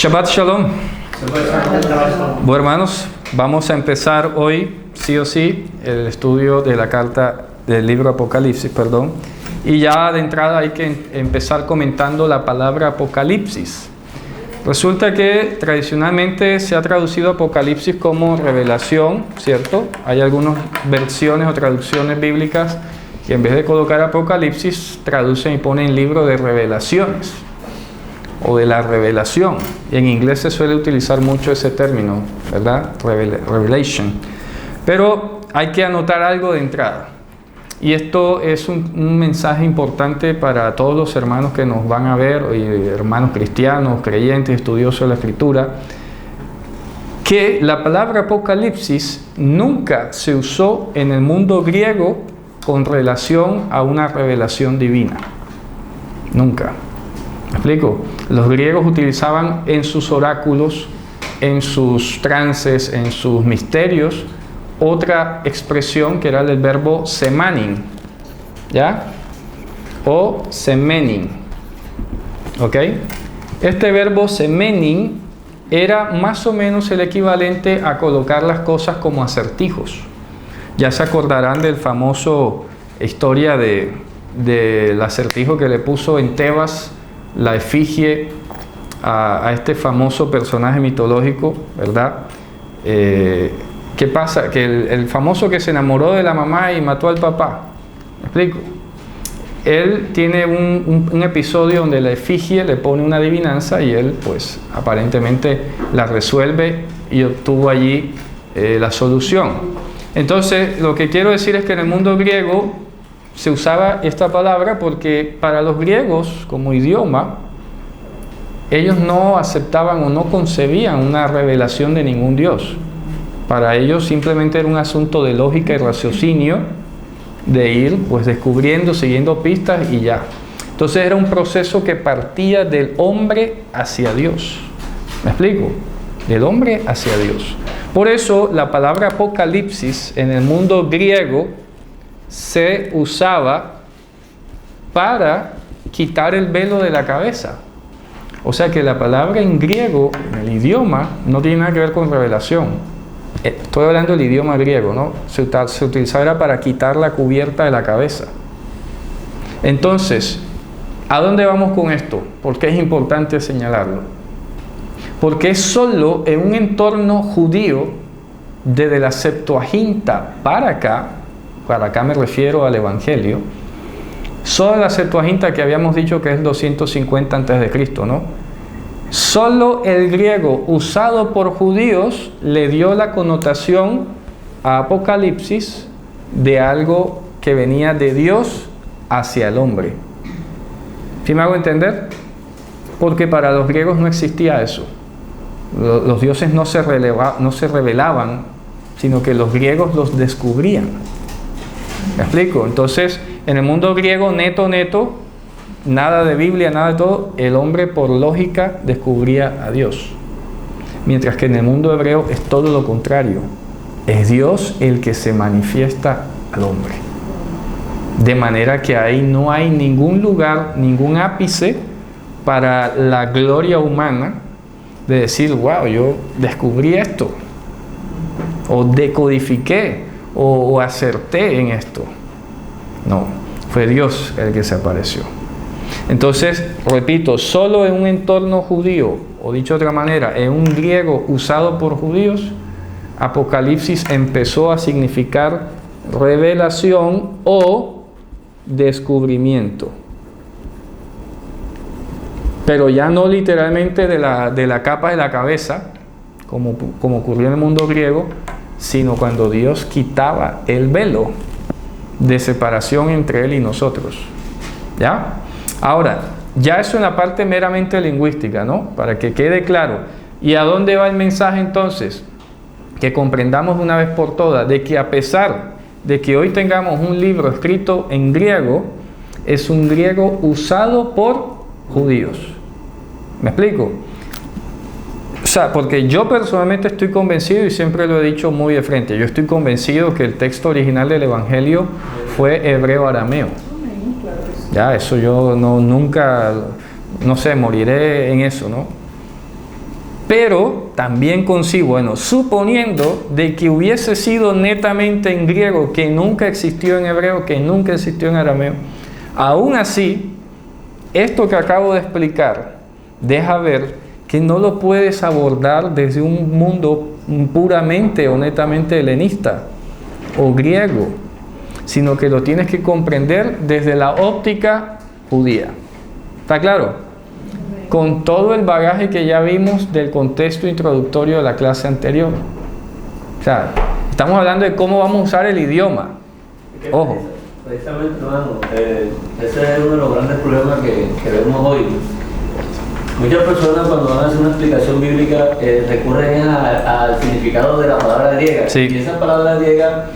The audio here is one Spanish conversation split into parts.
Shabbat Shalom. Bueno, hermanos, vamos a empezar hoy, sí o sí, el estudio de la carta del libro Apocalipsis, y ya de entrada hay que empezar comentando la palabra Apocalipsis. Resulta que tradicionalmente se ha traducido Apocalipsis como revelación, ¿cierto? Hay algunas versiones o traducciones bíblicas que en vez de colocar Apocalipsis traducen y ponen libro de revelaciones o de la revelación. Y en inglés se suele utilizar mucho ese término, ¿verdad? Revelation. Pero hay que anotar algo de entrada. Y esto es un mensaje importante para todos los hermanos que nos van a ver, hermanos cristianos, creyentes, estudiosos de la Escritura, que la palabra Apocalipsis nunca se usó en el mundo griego con relación a una revelación divina. Nunca. ¿Me explico? Los griegos utilizaban en sus oráculos, en sus trances, en sus misterios, otra expresión que era el verbo semanin, ¿ya? O semenin, ¿ok? Este verbo semenin era más o menos el equivalente a colocar las cosas como acertijos. Ya se acordarán del famoso historia del acertijo que le puso en Tebas la efigie a este famoso personaje mitológico, ¿verdad? ¿Qué pasa? Que el famoso que se enamoró de la mamá y mató al papá, ¿me explico? Él tiene un episodio donde la efigie le pone una adivinanza y él, pues, aparentemente la resuelve y obtuvo allí la solución. Entonces, lo que quiero decir es que en el mundo griego se usaba esta palabra porque para los griegos, como idioma, ellos no aceptaban o no concebían una revelación de ningún Dios. Para ellos simplemente era un asunto de lógica y raciocinio, de ir pues descubriendo, siguiendo pistas y ya. Entonces era un proceso que partía del hombre hacia Dios. ¿Me explico? Del hombre hacia Dios. Por eso la palabra Apocalipsis en el mundo griego se usaba para quitar el velo de la cabeza. O sea que la palabra en griego, en el idioma, no tiene nada que ver con revelación. Estoy hablando del idioma griego, ¿no? Se utilizaba era para quitar la cubierta de la cabeza. Entonces, ¿a dónde vamos con esto? ¿Por qué es importante señalarlo? Porque es solo en un entorno judío, desde la Septuaginta para acá me refiero al Evangelio, solo la Septuaginta que habíamos dicho que es 250 a.C., ¿no? Solo el griego usado por judíos le dio la connotación a Apocalipsis de algo que venía de Dios hacia el hombre. ¿Sí me hago entender? Porque para los griegos no existía eso. Los dioses no se revelaban, sino que los griegos los descubrían. ¿Me explico? Entonces, en el mundo griego neto, nada de Biblia, nada de todo, el hombre por lógica descubría a Dios. Mientras que en el mundo hebreo es todo lo contrario. Es Dios el que se manifiesta al hombre. De manera que ahí no hay ningún lugar, ningún ápice para la gloria humana de decir, wow, yo descubrí esto, o decodifiqué, o acerté en esto. No, fue Dios el que se apareció. Entonces, repito, solo en un entorno judío, o dicho de otra manera, en un griego usado por judíos, Apocalipsis empezó a significar revelación o descubrimiento. Pero ya no literalmente de la capa de la cabeza, como ocurrió en el mundo griego, sino cuando Dios quitaba el velo de separación entre Él y nosotros. ¿Ya? Ahora, ya eso en la parte meramente lingüística, ¿no? Para que quede claro. ¿Y a dónde va el mensaje entonces? Que comprendamos de una vez por todas de que a pesar de que hoy tengamos un libro escrito en griego, es un griego usado por judíos. ¿Me explico? O sea, porque yo personalmente estoy convencido, y siempre lo he dicho muy de frente, yo estoy convencido que el texto original del Evangelio fue hebreo-arameo. Ya, eso yo nunca, no sé, moriré en eso, ¿no? Pero también consigo, bueno, suponiendo de que hubiese sido netamente en griego, que nunca existió en hebreo, que nunca existió en arameo, aún así, esto que acabo de explicar deja ver que no lo puedes abordar desde un mundo puramente o netamente helenista o griego, sino que lo tienes que comprender desde la óptica judía. ¿Está claro? Con todo el bagaje que ya vimos del contexto introductorio de la clase anterior. O sea, estamos hablando de cómo vamos a usar el idioma. Ojo. Precisamente, hermano, ese es uno de los grandes problemas que vemos hoy. Muchas personas cuando van a hacer una explicación bíblica recurren al significado de la palabra griega. Sí. Y esa palabra griega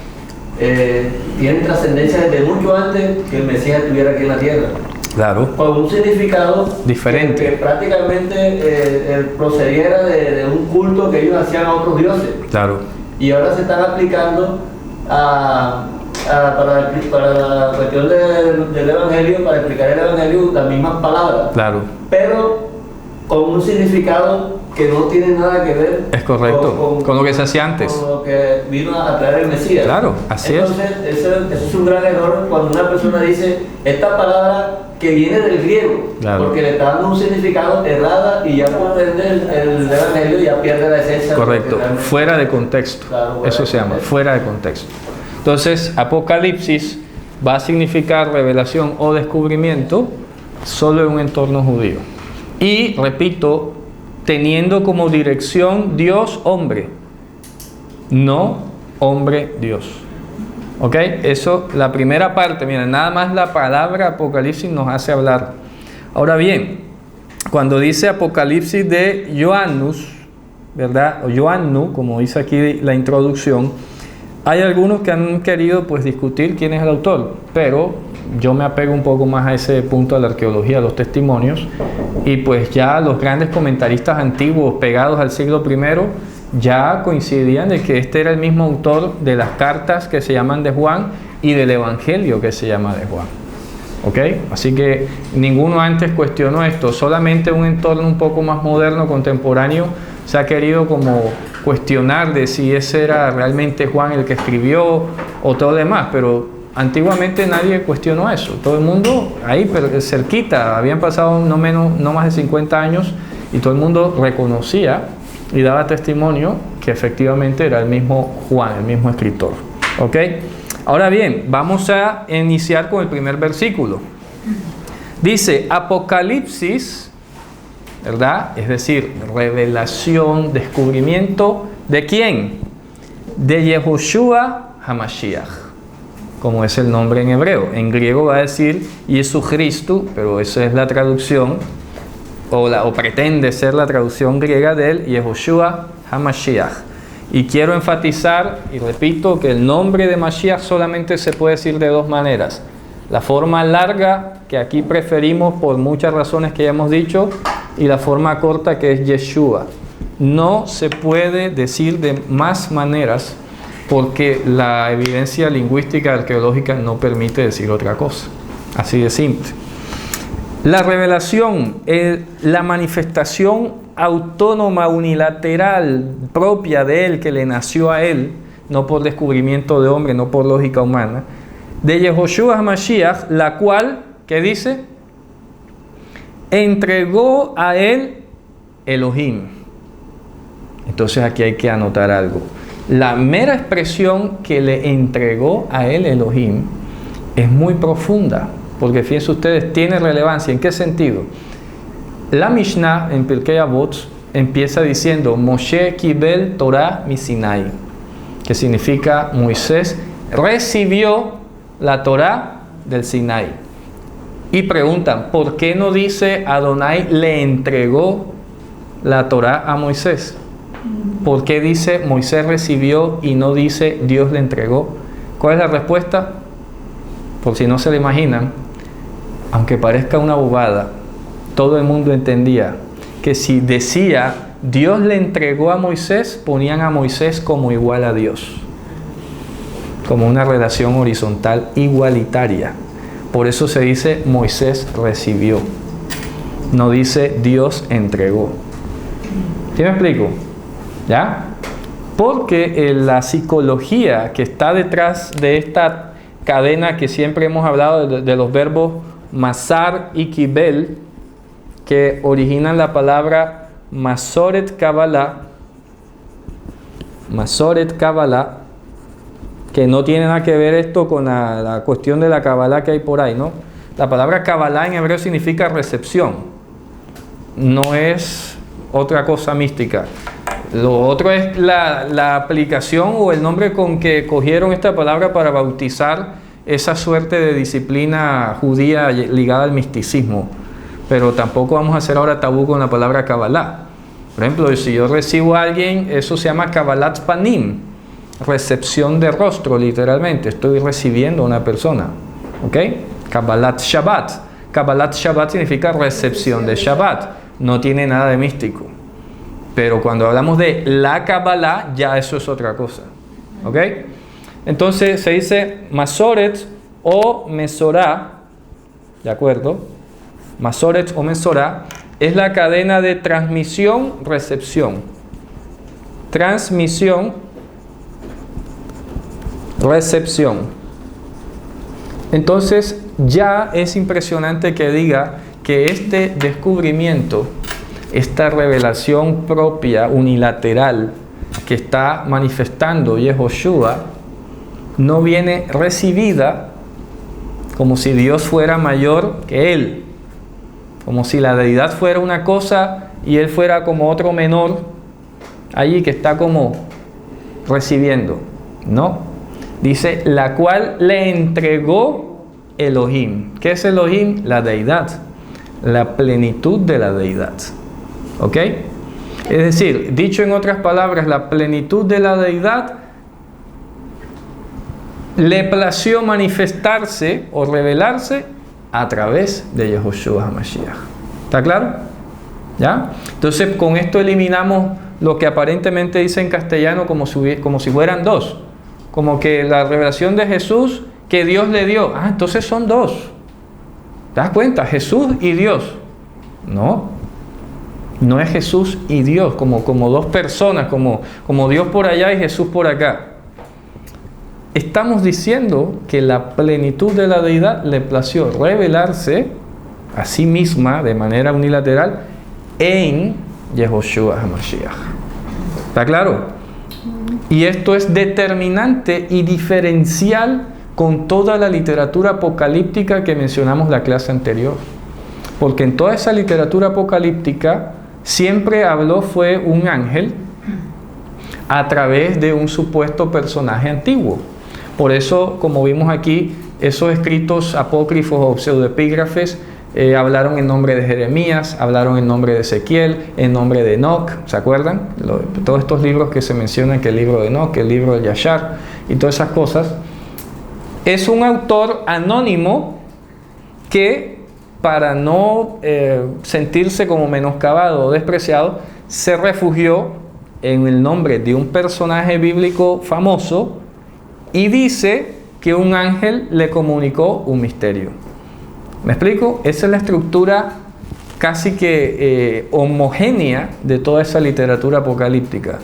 tiene trascendencia desde mucho antes que el Mesías estuviera aquí en la tierra. Claro. Con un significado diferente. Que prácticamente procediera de un culto que ellos hacían a otros dioses. Claro. Y ahora se están aplicando para la cuestión del Evangelio, para explicar el Evangelio, las mismas palabras. Claro. Pero con un significado que no tiene nada que ver. Es correcto. Con lo que se hacía antes. Con lo que vino a traer el Mesías. Claro, así Entonces, eso es un gran error cuando una persona dice esta palabra que viene del griego, claro, porque le está dando un significado errada y ya por ende el Evangelio ya pierde la esencia. Correcto, fuera de contexto. Claro, eso se llama, fuera de contexto. Entonces, Apocalipsis va a significar revelación o descubrimiento solo en un entorno judío. Y, repito, teniendo como dirección Dios-hombre, no hombre-Dios. ¿Ok? Eso, la primera parte, miren, nada más la palabra Apocalipsis nos hace hablar. Ahora bien, cuando dice Apocalipsis de Joannus, ¿verdad? O Joannu, como dice aquí la introducción, hay algunos que han querido pues discutir quién es el autor, pero yo me apego un poco más a ese punto de la arqueología, a los testimonios, y pues ya los grandes comentaristas antiguos pegados al siglo I ya coincidían de que este era el mismo autor de las cartas que se llaman de Juan y del Evangelio que se llama de Juan. ¿Ok? Así que ninguno antes cuestionó esto, solamente un entorno un poco más moderno, contemporáneo, se ha querido como cuestionar de si ese era realmente Juan el que escribió o todo lo demás, pero antiguamente nadie cuestionó eso, todo el mundo ahí cerquita, habían pasado no más de 50 años y todo el mundo reconocía y daba testimonio que efectivamente era el mismo Juan, el mismo escritor. ¿Ok? Ahora bien, vamos a iniciar con el primer versículo. Dice, Apocalipsis, ¿verdad? Es decir, revelación, descubrimiento, ¿de quién? De Yehoshua HaMashiach, como es el nombre en hebreo. En griego va a decir Jesucristo, pero esa es la traducción, o pretende ser la traducción griega del Yehoshua HaMashiach. Y quiero enfatizar, y repito, que el nombre de Mashiach solamente se puede decir de dos maneras. La forma larga, que aquí preferimos por muchas razones que ya hemos dicho, y la forma corta, que es Yeshua. No se puede decir de más maneras, porque la evidencia lingüística arqueológica no permite decir otra cosa. Así de simple. La revelación, la manifestación autónoma, unilateral, propia de él, que le nació a él, no por descubrimiento de hombre, no por lógica humana, de Yehoshua HaMashiach, la cual, ¿qué dice? Entregó a él Elohim. Entonces aquí hay que anotar algo. La mera expresión que le entregó a él Elohim es muy profunda, porque fíjense ustedes, tiene relevancia. ¿En qué sentido? La Mishnah en Pirkei Avot empieza diciendo Moshe Kibel Torah Misinai, que significa Moisés recibió la Torah del Sinai. Y preguntan, ¿por qué no dice Adonai le entregó la Torah a Moisés? ¿Por qué dice Moisés recibió y no dice Dios le entregó? ¿Cuál es la respuesta? Por si no se lo imaginan, aunque parezca una bobada, todo el mundo entendía que si decía Dios le entregó a Moisés, ponían a Moisés como igual a Dios, como una relación horizontal igualitaria. Por eso se dice Moisés recibió, no dice Dios entregó. ¿Sí me explico? ¿Ya? Porque la psicología que está detrás de esta cadena que siempre hemos hablado de los verbos masar y kibel, que originan la palabra masoret kabbalah, que no tiene nada que ver esto con la cuestión de la Kabbalah que hay por ahí, ¿no? La palabra Kabbalah en hebreo significa recepción, no es otra cosa mística. Lo otro es la aplicación o el nombre con que cogieron esta palabra para bautizar esa suerte de disciplina judía ligada al misticismo. Pero tampoco vamos a hacer ahora tabú con la palabra Kabbalah. Por ejemplo, si yo recibo a alguien, eso se llama Kabbalat Panim, recepción de rostro, literalmente. Estoy recibiendo a una persona. ¿Ok? Kabbalat Shabbat. Kabbalat Shabbat significa recepción de Shabbat. No tiene nada de místico. Pero cuando hablamos de la Kabbalah, ya eso es otra cosa. ¿Ok? Entonces se dice Masoret o Mesorá. ¿De acuerdo? Masoret o Mesorá es la cadena de transmisión-recepción. Transmisión-recepción. Entonces ya es impresionante que diga que este descubrimiento, esta revelación propia, unilateral, que está manifestando Yehoshua, no viene recibida como si Dios fuera mayor que Él, como si la deidad fuera una cosa y Él fuera como otro menor, allí que está como recibiendo. No, dice, la cual le entregó Elohim. ¿Qué es Elohim? La deidad, la plenitud de la deidad. ¿Ok? Es decir, dicho en otras palabras, la plenitud de la deidad le plació manifestarse o revelarse a través de Yehoshua HaMashiach. ¿Está claro? ¿Ya? Entonces, con esto eliminamos lo que aparentemente dice en castellano como si fueran dos. Como que la revelación de Jesús que Dios le dio. Ah, entonces son dos. ¿Te das cuenta? Jesús y Dios. No. No es Jesús y Dios, como dos personas, como Dios por allá y Jesús por acá. Estamos diciendo que la plenitud de la deidad le plació revelarse a sí misma de manera unilateral en Yehoshua HaMashiach. ¿Está claro? Y esto es determinante y diferencial con toda la literatura apocalíptica que mencionamos la clase anterior. Porque en toda esa literatura apocalíptica siempre fue un ángel a través de un supuesto personaje antiguo. Por eso, como vimos aquí, esos escritos apócrifos o pseudoepígrafes hablaron en nombre de Jeremías, hablaron en nombre de Ezequiel, en nombre de Enoch, ¿se acuerdan? Todos estos libros que se mencionan, que el libro de Enoch, el libro de Yashar y todas esas cosas. Es un autor anónimo que, para no sentirse como menoscabado o despreciado, se refugió en el nombre de un personaje bíblico famoso y dice que un ángel le comunicó un misterio. ¿Me explico? Esa es la estructura casi que homogénea de toda esa literatura apocalíptica.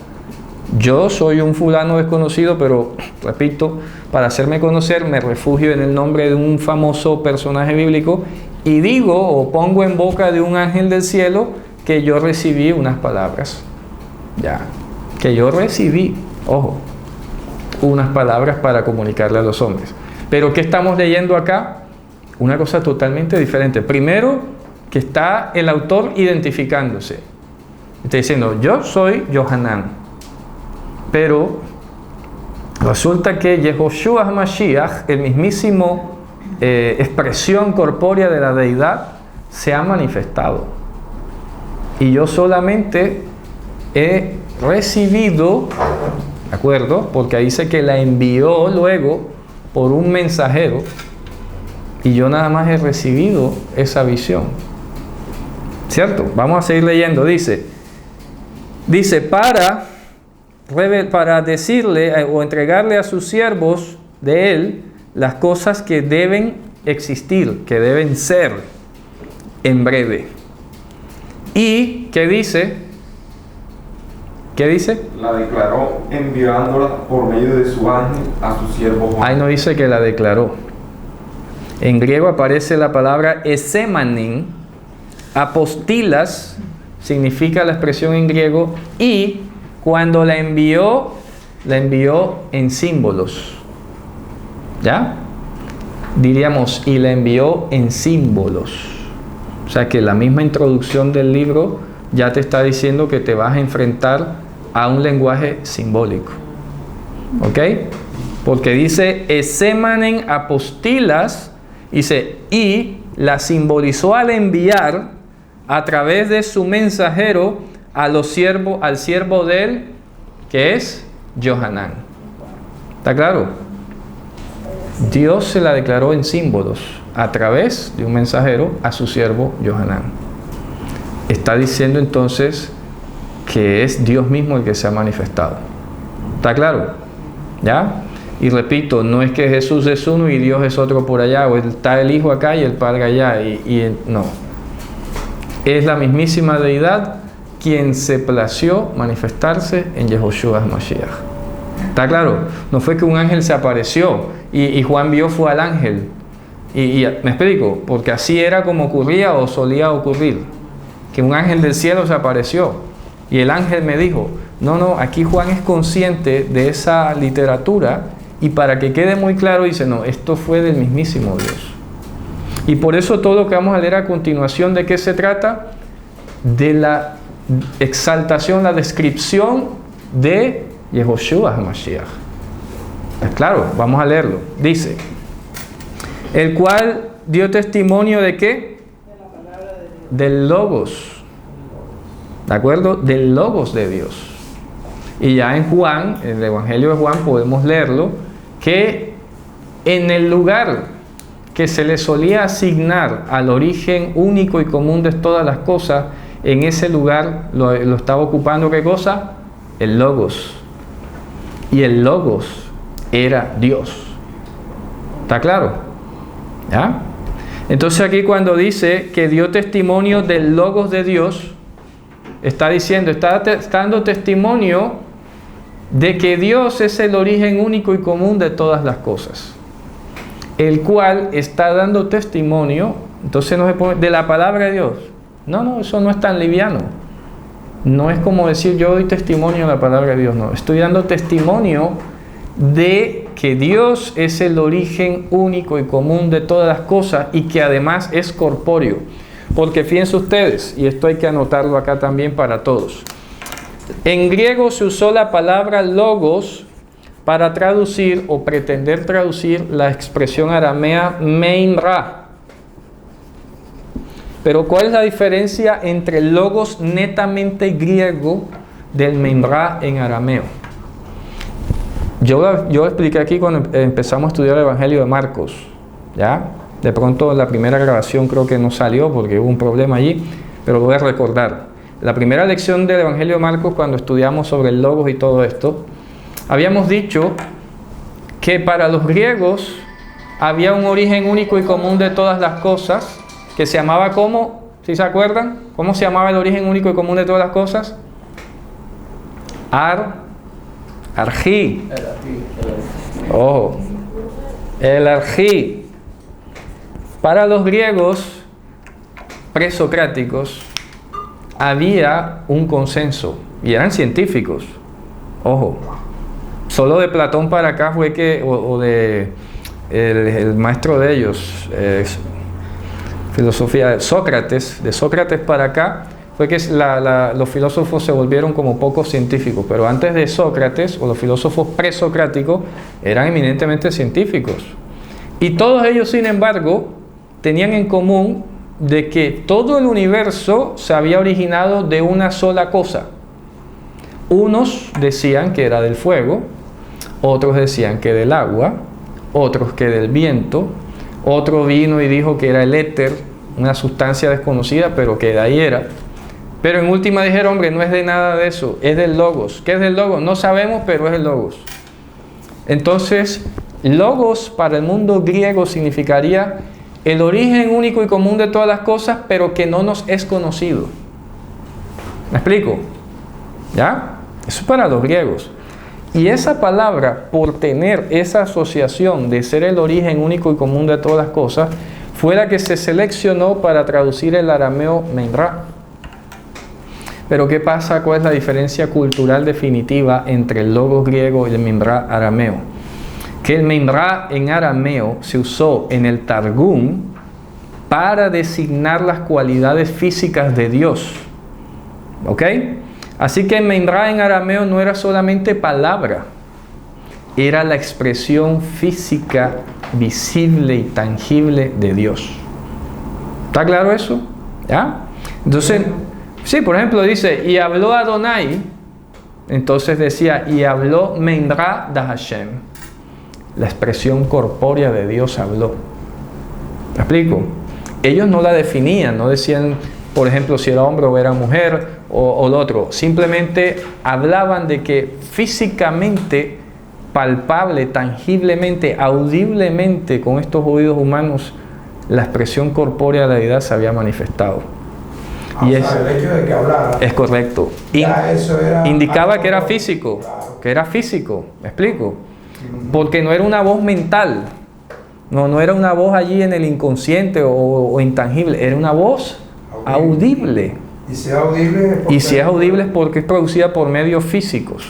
Yo soy un fulano desconocido, pero, repito, para hacerme conocer me refugio en el nombre de un famoso personaje bíblico y digo o pongo en boca de un ángel del cielo que yo recibí unas palabras. Ya, que yo recibí, ojo, unas palabras para comunicarle a los hombres. Pero ¿qué estamos leyendo acá? Una cosa totalmente diferente. Primero, que está el autor identificándose. Está diciendo, yo soy Yohanan. Pero resulta que Yehoshua HaMashiach, el mismísimo expresión corpórea de la deidad, se ha manifestado. Y yo solamente he recibido, ¿de acuerdo? Porque ahí dice que la envió luego por un mensajero y yo nada más he recibido esa visión. ¿Cierto? Vamos a seguir leyendo. Dice para decirle o entregarle a sus siervos de él las cosas que deben existir, que deben ser en breve. Y que dice, ¿Qué dice? La declaró enviándola por medio de su ángel a su siervo Juan. Ahí no dice que la declaró. En griego aparece la palabra esemanin, apostilas, significa la expresión en griego, y cuando la envió en símbolos. ¿Ya? Diríamos, y la envió en símbolos. O sea que la misma introducción del libro ya te está diciendo que te vas a enfrentar a un lenguaje simbólico. ¿Ok? Porque dice, esemanen apostilas, dice, y la simbolizó al enviar a través de su mensajero al siervo de él, que es Johanán. ¿Está claro? Dios se la declaró en símbolos a través de un mensajero a su siervo Johanán. Está diciendo entonces que es Dios mismo el que se ha manifestado. ¿Está claro? ¿Ya? Y repito, no es que Jesús es uno y Dios es otro por allá, o está el Hijo acá y el Padre allá, no. Es la mismísima deidad quien se plació manifestarse en Yehoshua Mashiach. ¿Está claro? No fue que un ángel se apareció y Juan vio fue al ángel. Y me explico, porque así era como ocurría o solía ocurrir. Que un ángel del cielo se apareció y el ángel me dijo, no, aquí Juan es consciente de esa literatura y para que quede muy claro dice, no, esto fue del mismísimo Dios. Y por eso todo lo que vamos a leer a continuación, ¿de qué se trata? De la exaltación, la descripción de Yehoshua HaMashiach. Claro, vamos a leerlo. Dice, el cual dio testimonio ¿de qué? De la palabra de Dios. Del Logos. ¿De acuerdo? Del Logos de Dios. Y ya en Juan, en el Evangelio de Juan, podemos leerlo, que en el lugar que se le solía asignar al origen único y común de todas las cosas, en ese lugar lo estaba ocupando ¿qué cosa? El Logos. Y el Logos era Dios. ¿Está claro? ¿Ya? Entonces aquí cuando dice que dio testimonio del Logos de Dios, está diciendo, está dando testimonio de que Dios es el origen único y común de todas las cosas, el cual está dando testimonio, entonces no se pone, de la palabra de Dios. No, eso no es tan liviano. No es como decir yo doy testimonio de la palabra de Dios, no. Estoy dando testimonio de que Dios es el origen único y común de todas las cosas y que además es corpóreo. Porque fíjense ustedes, y esto hay que anotarlo acá también para todos. En griego se usó la palabra logos para traducir o pretender traducir la expresión aramea meinra. Pero ¿cuál es la diferencia entre el logos netamente griego del meinra en arameo? Yo expliqué aquí cuando empezamos a estudiar el Evangelio de Marcos, ¿ya? De pronto la primera grabación creo que no salió porque hubo un problema allí, pero lo voy a recordar. La primera lección del Evangelio de Marcos, cuando estudiamos sobre el logos y todo esto, habíamos dicho que para los griegos había un origen único y común de todas las cosas, que se llamaba ¿cómo? ¿Sí se acuerdan? ¿Cómo se llamaba el origen único y común de todas las cosas? Arjí. Ojo. El arjí. Para los griegos presocráticos había un consenso y eran científicos. Ojo. Solo de Platón para acá fue que, o de el maestro de ellos, filosofía de Sócrates para acá, fue que los filósofos se volvieron como poco científicos, pero antes de Sócrates, o los filósofos presocráticos, eran eminentemente científicos. Y todos ellos, sin embargo, tenían en común de que todo el universo se había originado de una sola cosa. Unos decían que era del fuego, otros decían que del agua, otros que del viento, otro vino y dijo que era el éter, una sustancia desconocida, pero que de ahí era. Pero en última dijeron, hombre, no es de nada de eso, es del logos. ¿Qué es del logos? No sabemos, pero es el logos. Entonces, logos para el mundo griego significaría el origen único y común de todas las cosas, pero que no nos es conocido. ¿Me explico? ¿Ya? Eso es para los griegos. Y esa palabra, por tener esa asociación de ser el origen único y común de todas las cosas, fue la que se seleccionó para traducir el arameo Memra. Pero ¿qué pasa? ¿Cuál es la diferencia cultural definitiva entre el logos griego y el Memra arameo? Que el Memra en arameo se usó en el Targum para designar las cualidades físicas de Dios. ¿Ok? Así que el Memra en arameo no era solamente palabra, era la expresión física, visible y tangible de Dios. ¿Está claro eso? ¿Ya? Entonces, sí, por ejemplo dice, y habló Adonai, entonces decía, y habló Memra da Hashem. La expresión corpórea de Dios habló. ¿Me explico? Ellos no la definían, no decían, por ejemplo, si era hombre o era mujer o lo otro. Simplemente hablaban de que físicamente, palpable, tangiblemente, audiblemente, con estos oídos humanos, la expresión corpórea de la deidad se había manifestado. Y el hecho de que hablara es correcto. Eso era Indicaba que era físico, claro. Que era físico, ¿me explico? Porque no era una voz mental, no era una voz allí en el inconsciente o intangible, era una voz audible. Y si es audible, es porque es producida por medios físicos.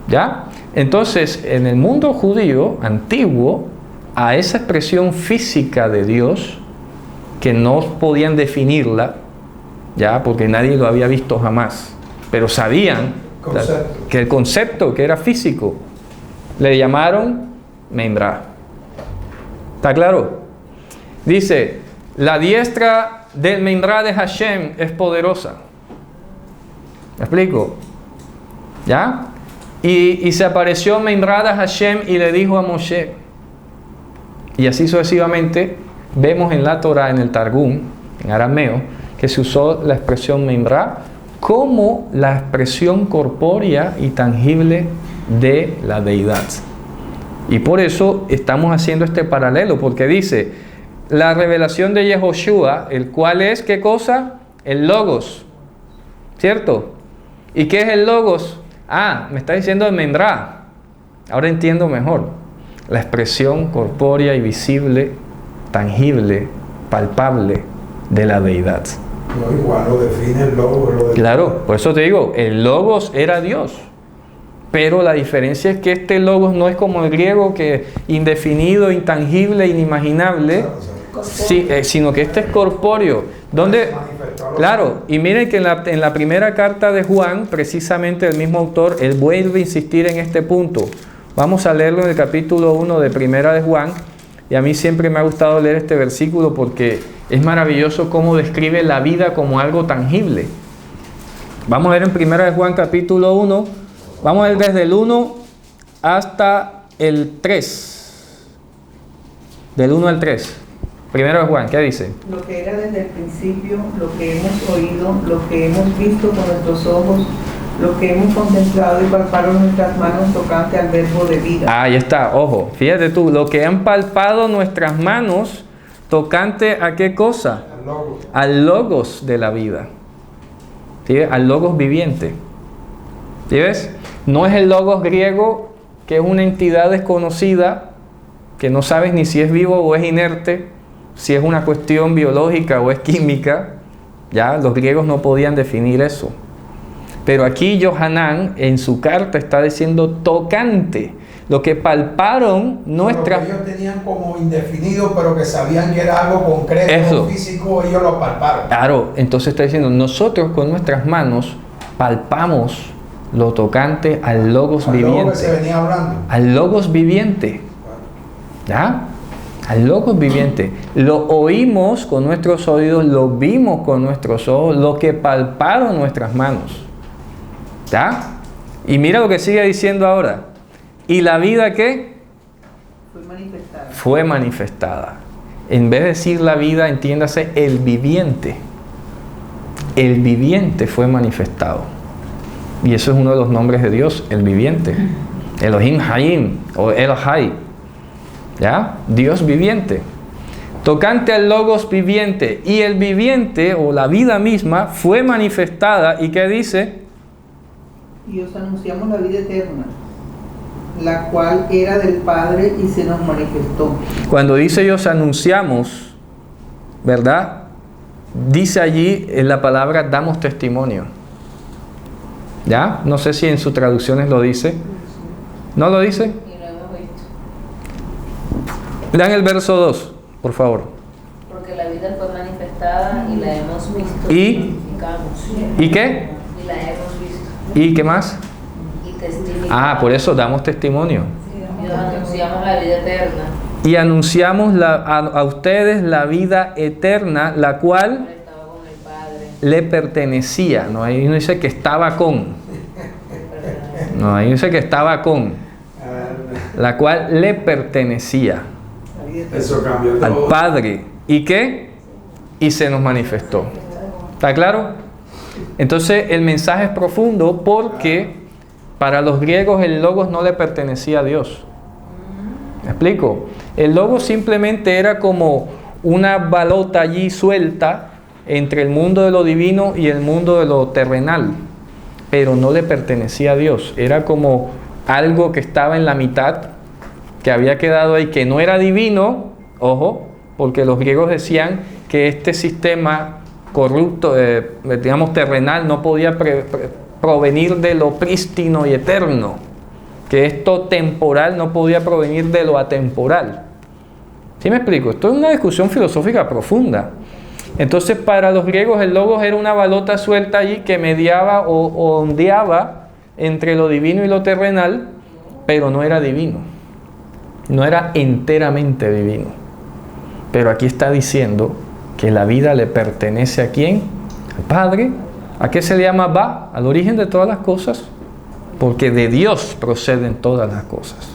¿Ya? Entonces, en el mundo judío antiguo, a esa expresión física de Dios, que no podían definirla, ya, porque nadie lo había visto jamás, pero sabían que el concepto, que era físico, le llamaron Memra. ¿Está claro? Dice, la diestra del Memra de Hashem es poderosa. ¿Me explico? ¿Ya? Y se apareció Memra de Hashem y le dijo a Moshe. Y así sucesivamente vemos en la Torah, en el Targum, en arameo, que se usó la expresión Memra como la expresión corpórea y tangible de la deidad. Y por eso estamos haciendo este paralelo, porque dice, la revelación de Yehoshua, el cual es, ¿qué cosa? El Logos, ¿cierto? ¿Y qué es el Logos? Me está diciendo el Memra. Ahora entiendo mejor. La expresión corpórea y visible, tangible, palpable de la deidad. No, igual lo define el Logos. Claro, por eso te digo, el Logos era Dios. Pero la diferencia es que este Logos no es como el griego, que indefinido, intangible, inimaginable, sino que este es corpóreo. ¿Dónde? Claro, y miren que en la primera carta de Juan, precisamente el mismo autor, él vuelve a insistir en este punto. Vamos a leerlo en el capítulo 1 de Primera de Juan, y a mí siempre me ha gustado leer este versículo porque es maravilloso cómo describe la vida como algo tangible. Vamos a ver en Primera de Juan capítulo 1, vamos a ver desde el 1 hasta el 3. Del 1 al 3. Primero de Juan, ¿qué dice? Lo que era desde el principio, lo que hemos oído, lo que hemos visto con nuestros ojos, lo que hemos contemplado y palpado nuestras manos tocante al verbo de vida. Ahí está, ojo, fíjate tú, lo que han palpado nuestras manos tocante a qué cosa? Al Logos de la vida. ¿Sí? Al Logos viviente. ¿Sí ves? No es el Logos griego, que es una entidad desconocida, que no sabes ni si es vivo o es inerte, si es una cuestión biológica o es química. Ya, los griegos no podían definir eso. Pero aquí Yohanan en su carta está diciendo tocante, lo que palparon nuestras... Lo que ellos tenían como indefinido, pero que sabían que era algo concreto, físico, ellos lo palparon. Claro, entonces está diciendo, nosotros con nuestras manos palpamos lo tocante al Logos viviente. Logos que se venía hablando. Al Logos viviente. ¿Ya? Al Logos viviente. Lo oímos con nuestros oídos, lo vimos con nuestros ojos, lo que palparon nuestras manos. ¿Ya? Y mira lo que sigue diciendo ahora. ¿Y la vida qué? Fue manifestada. Fue manifestada. En vez de decir la vida, entiéndase el viviente. El viviente fue manifestado. Y eso es uno de los nombres de Dios, el viviente. Elohim Hayim o Elohai. ¿Ya? Dios viviente. Tocante al Logos viviente. Y el viviente o la vida misma fue manifestada. ¿Y qué dice? Y os anunciamos la vida eterna, la cual era del Padre y se nos manifestó. Cuando dice y os anunciamos, ¿verdad? Dice allí en la palabra damos testimonio. ¿Ya? No sé si en sus traducciones lo dice. ¿No lo dice? Y lo hemos visto. Lean el verso 2, por favor. Porque la vida fue manifestada y la hemos visto. ¿Y? ¿Y qué? Y la hemos visto. ¿Y qué más? Y testificamos. Ah, por eso damos testimonio. Y os anunciamos la vida eterna. Y anunciamos a ustedes la vida eterna, la cual Estaba con el Padre. le pertenecía. No, ahí no dice que estaba con. No, ahí dice que estaba con. La cual le pertenecía Eso cambió al todo. Padre. ¿Y qué? Y se nos manifestó. ¿Está claro? Entonces el mensaje es profundo porque para los griegos el logos no le pertenecía a Dios. ¿Me explico? El logos simplemente era como una balota allí suelta entre el mundo de lo divino y el mundo de lo terrenal, pero no le pertenecía a Dios. Era como algo que estaba en la mitad, que había quedado ahí, que no era divino, ojo, porque los griegos decían que este sistema corrupto, digamos terrenal, no podía provenir de lo prístino y eterno, que esto temporal no podía provenir de lo atemporal. ¿Sí me explico? Esto es una discusión filosófica profunda. Entonces para los griegos el logos era una balota suelta allí que mediaba o ondeaba entre lo divino y lo terrenal, pero no era divino, no era enteramente divino. Pero aquí está diciendo que la vida le pertenece ¿a quién? Al Padre. ¿A qué se le llama Va? Al origen de todas las cosas, porque de Dios proceden todas las cosas.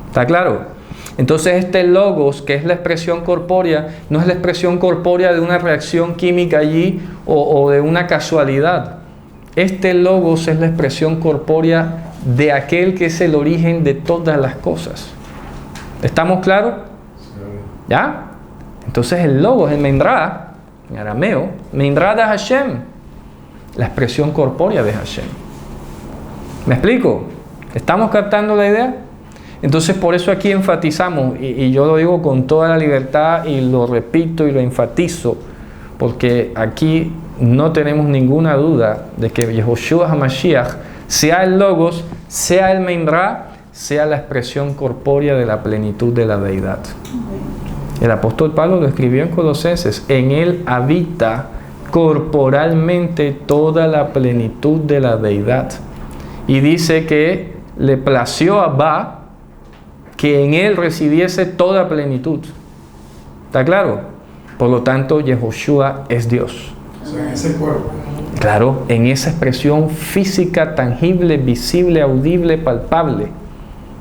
¿Está claro? Entonces este logos, que es la expresión corpórea, no es la expresión corpórea de una reacción química allí o de una casualidad. Este logos es la expresión corpórea de aquel que es el origen de todas las cosas. ¿Estamos claros? ¿Ya? Entonces el logos, el Mendra, en arameo, Mendra de Hashem, la expresión corpórea de Hashem. ¿Me explico? ¿Estamos captando la idea? Entonces por eso aquí enfatizamos, y yo lo digo con toda la libertad y lo repito y lo enfatizo, porque aquí no tenemos ninguna duda de que Yehoshua HaMashiach, sea el logos, sea el Mendra, sea la expresión corpórea de la plenitud de la deidad. El apóstol Pablo lo escribió en Colosenses: en él habita corporalmente toda la plenitud de la deidad. Y dice que le plació a Abba que en él residiese toda plenitud. ¿Está claro? Por lo tanto, Yehoshua es Dios. O sea, en ese cuerpo. Claro, en esa expresión física, tangible, visible, audible, palpable.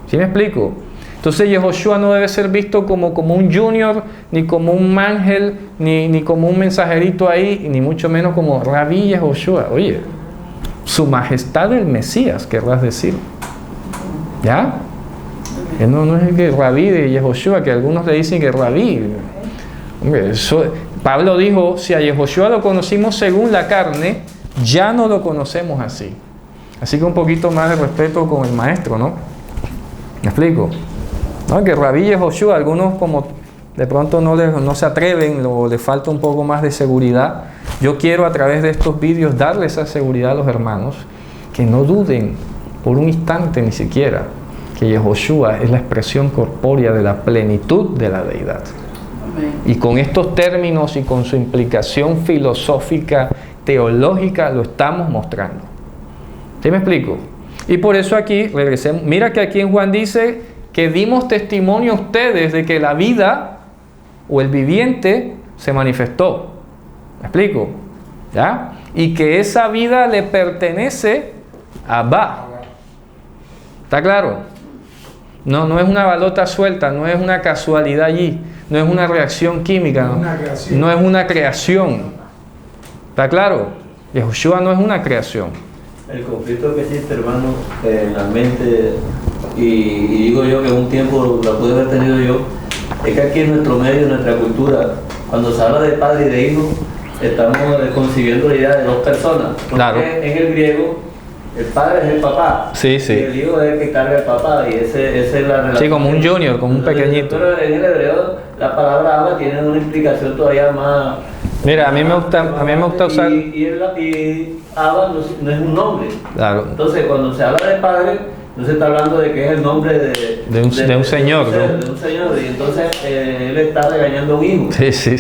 ¿Sí me explico? Entonces Yehoshua no debe ser visto como un junior, ni como un ángel, ni como un mensajerito ahí, ni mucho menos como Rabí Yehoshua. Oye, su majestad el Mesías, querrás decir. ¿Ya? No es que Rabí de Yehoshua, que algunos le dicen que Rabí. Hombre, Pablo dijo, si a Yehoshua lo conocimos según la carne, ya no lo conocemos así. Así que un poquito más de respeto con el maestro, ¿no? ¿Me explico? ¿No? Que Rabí Yehoshua, algunos como de pronto no se atreven o les falta un poco más de seguridad. Yo quiero a través de estos vídeos darle esa seguridad a los hermanos, que no duden por un instante ni siquiera que Yehoshua es la expresión corpórea de la plenitud de la deidad. Y con estos términos y con su implicación filosófica, teológica, lo estamos mostrando. ¿Sí me explico? Y por eso aquí, regresemos, mira que aquí en Juan dice que dimos testimonio a ustedes de que la vida o el viviente se manifestó. ¿Me explico? ¿Ya? Y que esa vida le pertenece a Abba. ¿Está claro? No es una balota suelta, no es una casualidad allí, no es una reacción química, no es una creación. ¿Está claro? Yehoshua no es una creación. El conflicto que existe, hermano, en la mente, y digo yo que un tiempo lo pude haber tenido yo, es que aquí en nuestro medio, en nuestra cultura, cuando se habla de padre y de hijo, estamos concibiendo la idea de dos personas. Porque claro. en el griego, el padre es el papá. Sí, sí. Y el hijo es el que carga el papá. Y esa es la relación. Sí, como un junior, como un pequeñito. Pero en el hebreo la palabra Abba tiene una implicación todavía más. Mira, a mí me gusta usar. Y Abba no es un nombre. Claro. Entonces, cuando se habla de padre, no se está hablando de que es el nombre de un señor, ¿no? De un señor. Y entonces él está regañando a un hijo. Sí.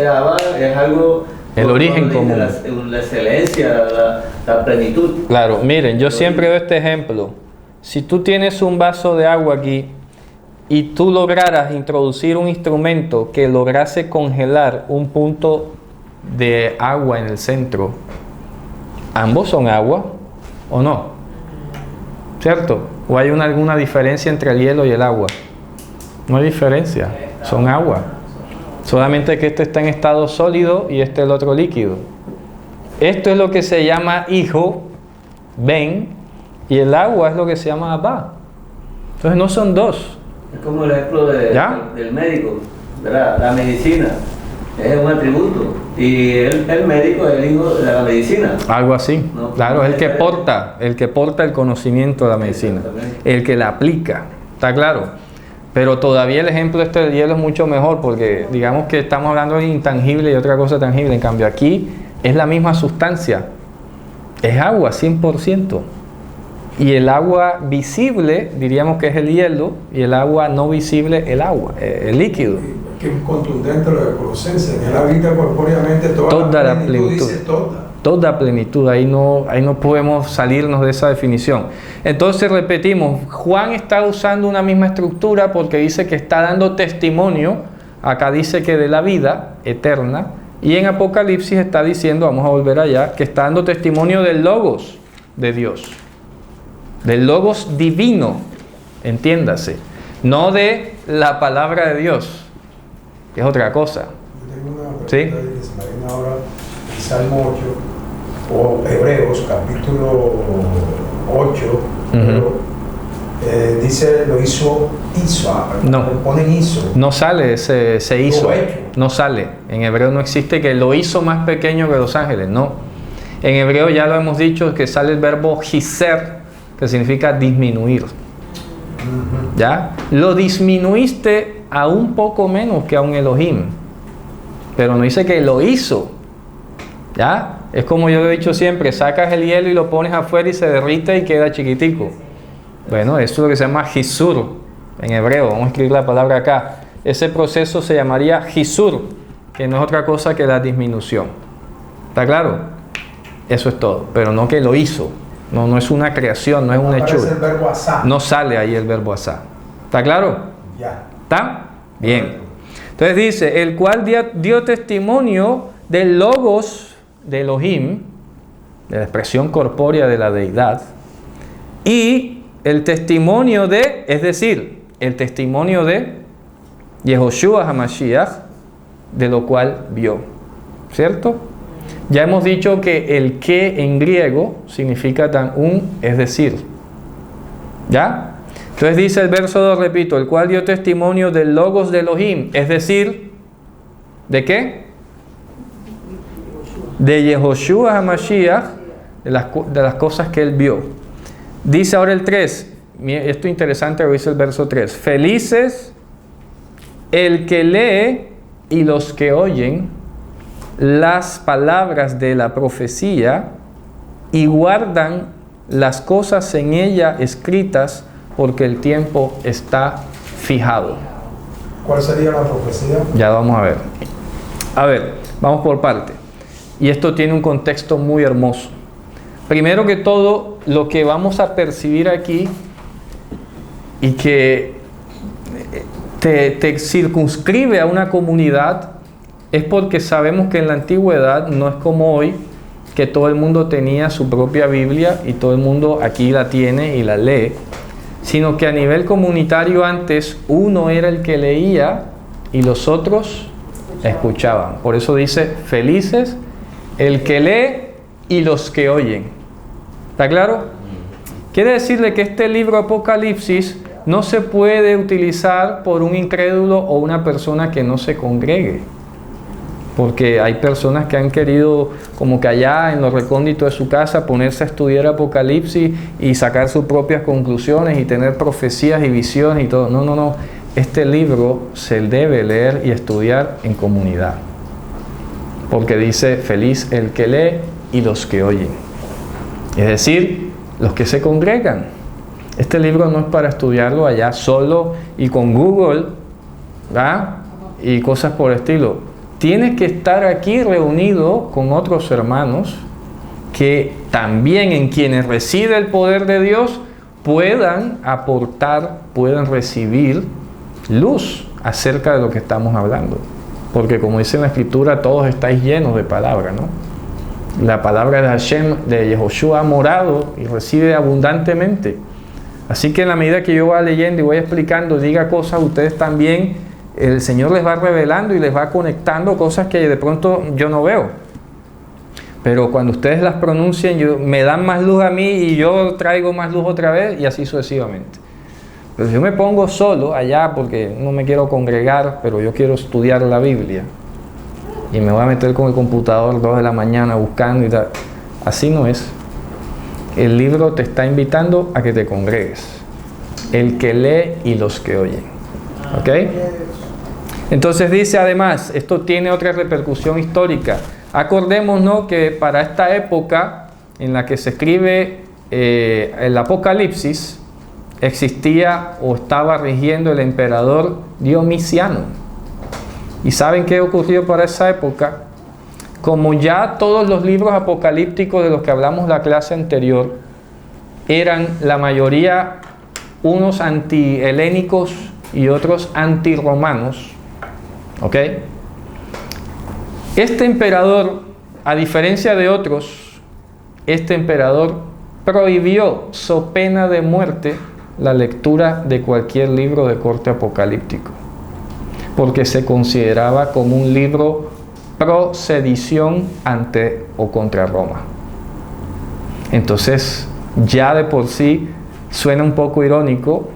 Abba es algo. El origen común. La excelencia, la plenitud. Claro, miren, yo siempre doy este ejemplo. Si tú tienes un vaso de agua aquí y tú lograras introducir un instrumento que lograse congelar un punto de agua en el centro, ¿ambos son agua o no? ¿Cierto? ¿O hay alguna diferencia entre el hielo y el agua? No hay diferencia, son agua. Solamente que este está en estado sólido y este el otro líquido. Esto es lo que se llama hijo, Ben, y el agua es lo que se llama Abba. Entonces no son dos. Es como el ejemplo del médico, ¿verdad? La medicina es un atributo y el médico es el hijo de la medicina. Algo así, ¿no? Claro, es el que porta el conocimiento de la medicina, el que la aplica, ¿está claro? Pero todavía el ejemplo este del hielo es mucho mejor porque digamos que estamos hablando de intangible y otra cosa tangible. En cambio aquí es la misma sustancia, es agua 100%. Y el agua visible diríamos que es el hielo y el agua no visible el agua, el líquido. Que es contundente lo de Colosenses, en él habita corpóreamente toda la plenitud. Dice toda plenitud, ahí no podemos salirnos de esa definición. Entonces repetimos, Juan está usando una misma estructura porque dice que está dando testimonio, acá dice que de la vida eterna, y en Apocalipsis está diciendo, vamos a volver allá, que está dando testimonio del Logos de Dios, del Logos divino, entiéndase, no de la palabra de Dios, que es otra cosa. Yo tengo una pregunta ¿Sí? que se me viene ahora, el Salmo 8, o Hebreos, capítulo 8, dice, lo hizo no, ponen hizo. No sale se hizo, no sale. En hebreo no existe que lo hizo más pequeño que los ángeles, no. En hebreo ya lo hemos dicho que sale el verbo hiser, que significa disminuir. ¿Ya? Lo disminuiste a un poco menos que a un Elohim, pero no dice que lo hizo. ¿Ya? Es como yo he dicho siempre, sacas el hielo y lo pones afuera y se derrite y queda chiquitico. Bueno, eso es lo que se llama Hisur en hebreo. Vamos a escribir la palabra acá. Ese proceso se llamaría Hisur, que no es otra cosa que la disminución. ¿Está claro? Eso es todo, pero no que lo hizo. No es una creación, no es un hechura. El verbo asá. No sale ahí el verbo asá. ¿Está claro? Ya. ¿Está? Bien. Entonces dice, el cual dio testimonio del Logos de Elohim, de la expresión corpórea de la deidad, y el testimonio de, es decir, el testimonio de Yehoshua HaMashiach, de lo cual vio. ¿Cierto? Ya hemos dicho que el que en griego significa es decir. ¿Ya? Entonces dice el verso 2, repito, el cual dio testimonio del Logos de Elohim, es decir, ¿de qué? De Yehoshua HaMashiach, de las cosas que él vio. Dice ahora el 3, esto es interesante, lo dice el verso 3, felices el que lee y los que oyen las palabras de la profecía y guardan las cosas en ella escritas, porque el tiempo está fijado. ¿Cuál sería la profecía? Ya vamos a ver. A ver, vamos por parte. Y esto tiene un contexto muy hermoso. Primero que todo, lo que vamos a percibir aquí y que te circunscribe a una comunidad es porque sabemos que en la antigüedad no es como hoy, que todo el mundo tenía su propia Biblia y todo el mundo aquí la tiene y la lee, sino que a nivel comunitario antes uno era el que leía y los otros escuchaban. Por eso dice, felices el que lee y los que oyen. ¿Está claro? Quiere decirle que este libro Apocalipsis no se puede utilizar por un incrédulo o una persona que no se congregue. Porque hay personas que han querido, como que allá en lo recóndito de su casa, ponerse a estudiar Apocalipsis y sacar sus propias conclusiones y tener profecías y visiones y todo. No, no, no. Este libro se debe leer y estudiar en comunidad. Porque dice, feliz el que lee y los que oyen. Es decir, los que se congregan. Este libro no es para estudiarlo allá solo y con Google, ¿verdad? Y cosas por el estilo. Tienes que estar aquí reunido con otros hermanos que también en quienes reside el poder de Dios puedan aportar, puedan recibir luz acerca de lo que estamos hablando. Porque como dice en la Escritura, todos estáis llenos de palabra, ¿no? La palabra de Hashem, de Yehoshua, ha morado y reside abundantemente. Así que en la medida que yo vaya leyendo y voy explicando, diga cosas, ustedes también, el Señor les va revelando y les va conectando cosas que de pronto yo no veo. Pero cuando ustedes las pronuncien, me dan más luz a mí y yo traigo más luz otra vez y así sucesivamente. Pero si yo me pongo solo allá porque no me quiero congregar, pero yo quiero estudiar la Biblia y me voy a meter con el computador 2 de la mañana buscando y tal, así no es. El libro te está invitando a que te congregues. El que lee y los que oyen. ¿Ok? Entonces dice además, esto tiene otra repercusión histórica. Acordémonos que para esta época en la que se escribe el Apocalipsis, existía o estaba rigiendo el emperador Dionisiano. ¿Y saben qué ocurrió para esa época? Como ya todos los libros apocalípticos de los que hablamos la clase anterior eran la mayoría unos antihelénicos y otros antirromanos, ¿ok? Este emperador, a diferencia de otros, este emperador prohibió, so pena de muerte, la lectura de cualquier libro de corte apocalíptico, porque se consideraba como un libro pro sedición ante o contra Roma. Entonces, ya de por sí suena un poco irónico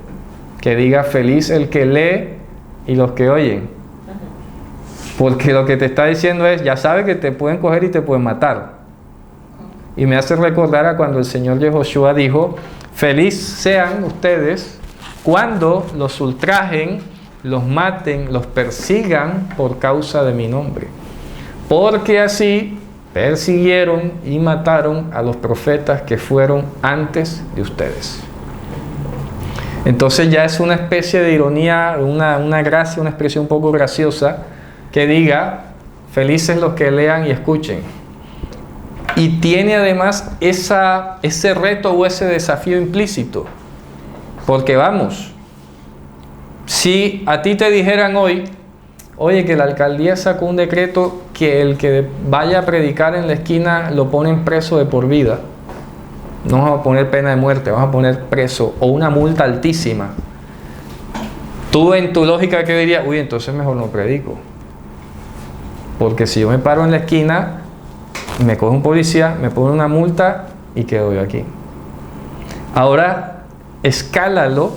que diga feliz el que lee y los que oyen, porque lo que te está diciendo es, ya sabes que te pueden coger y te pueden matar. Y me hace recordar a cuando el Señor Yehoshua dijo, feliz sean ustedes cuando los ultrajen, los maten, los persigan por causa de mi nombre, porque así persiguieron y mataron a los profetas que fueron antes de ustedes. Entonces ya es una especie de ironía, una gracia, una expresión un poco graciosa que diga, felices los que lean y escuchen. Y tiene además ese reto o ese desafío implícito. Porque vamos, si a ti te dijeran hoy, oye, que la alcaldía sacó un decreto que el que vaya a predicar en la esquina lo ponen preso de por vida, no vamos a poner pena de muerte, vamos a poner preso o una multa altísima, tú en tu lógica que dirías, uy, entonces mejor no predico, porque si yo me paro en la esquina, me coge un policía, me pone una multa y quedo yo aquí. Ahora escálalo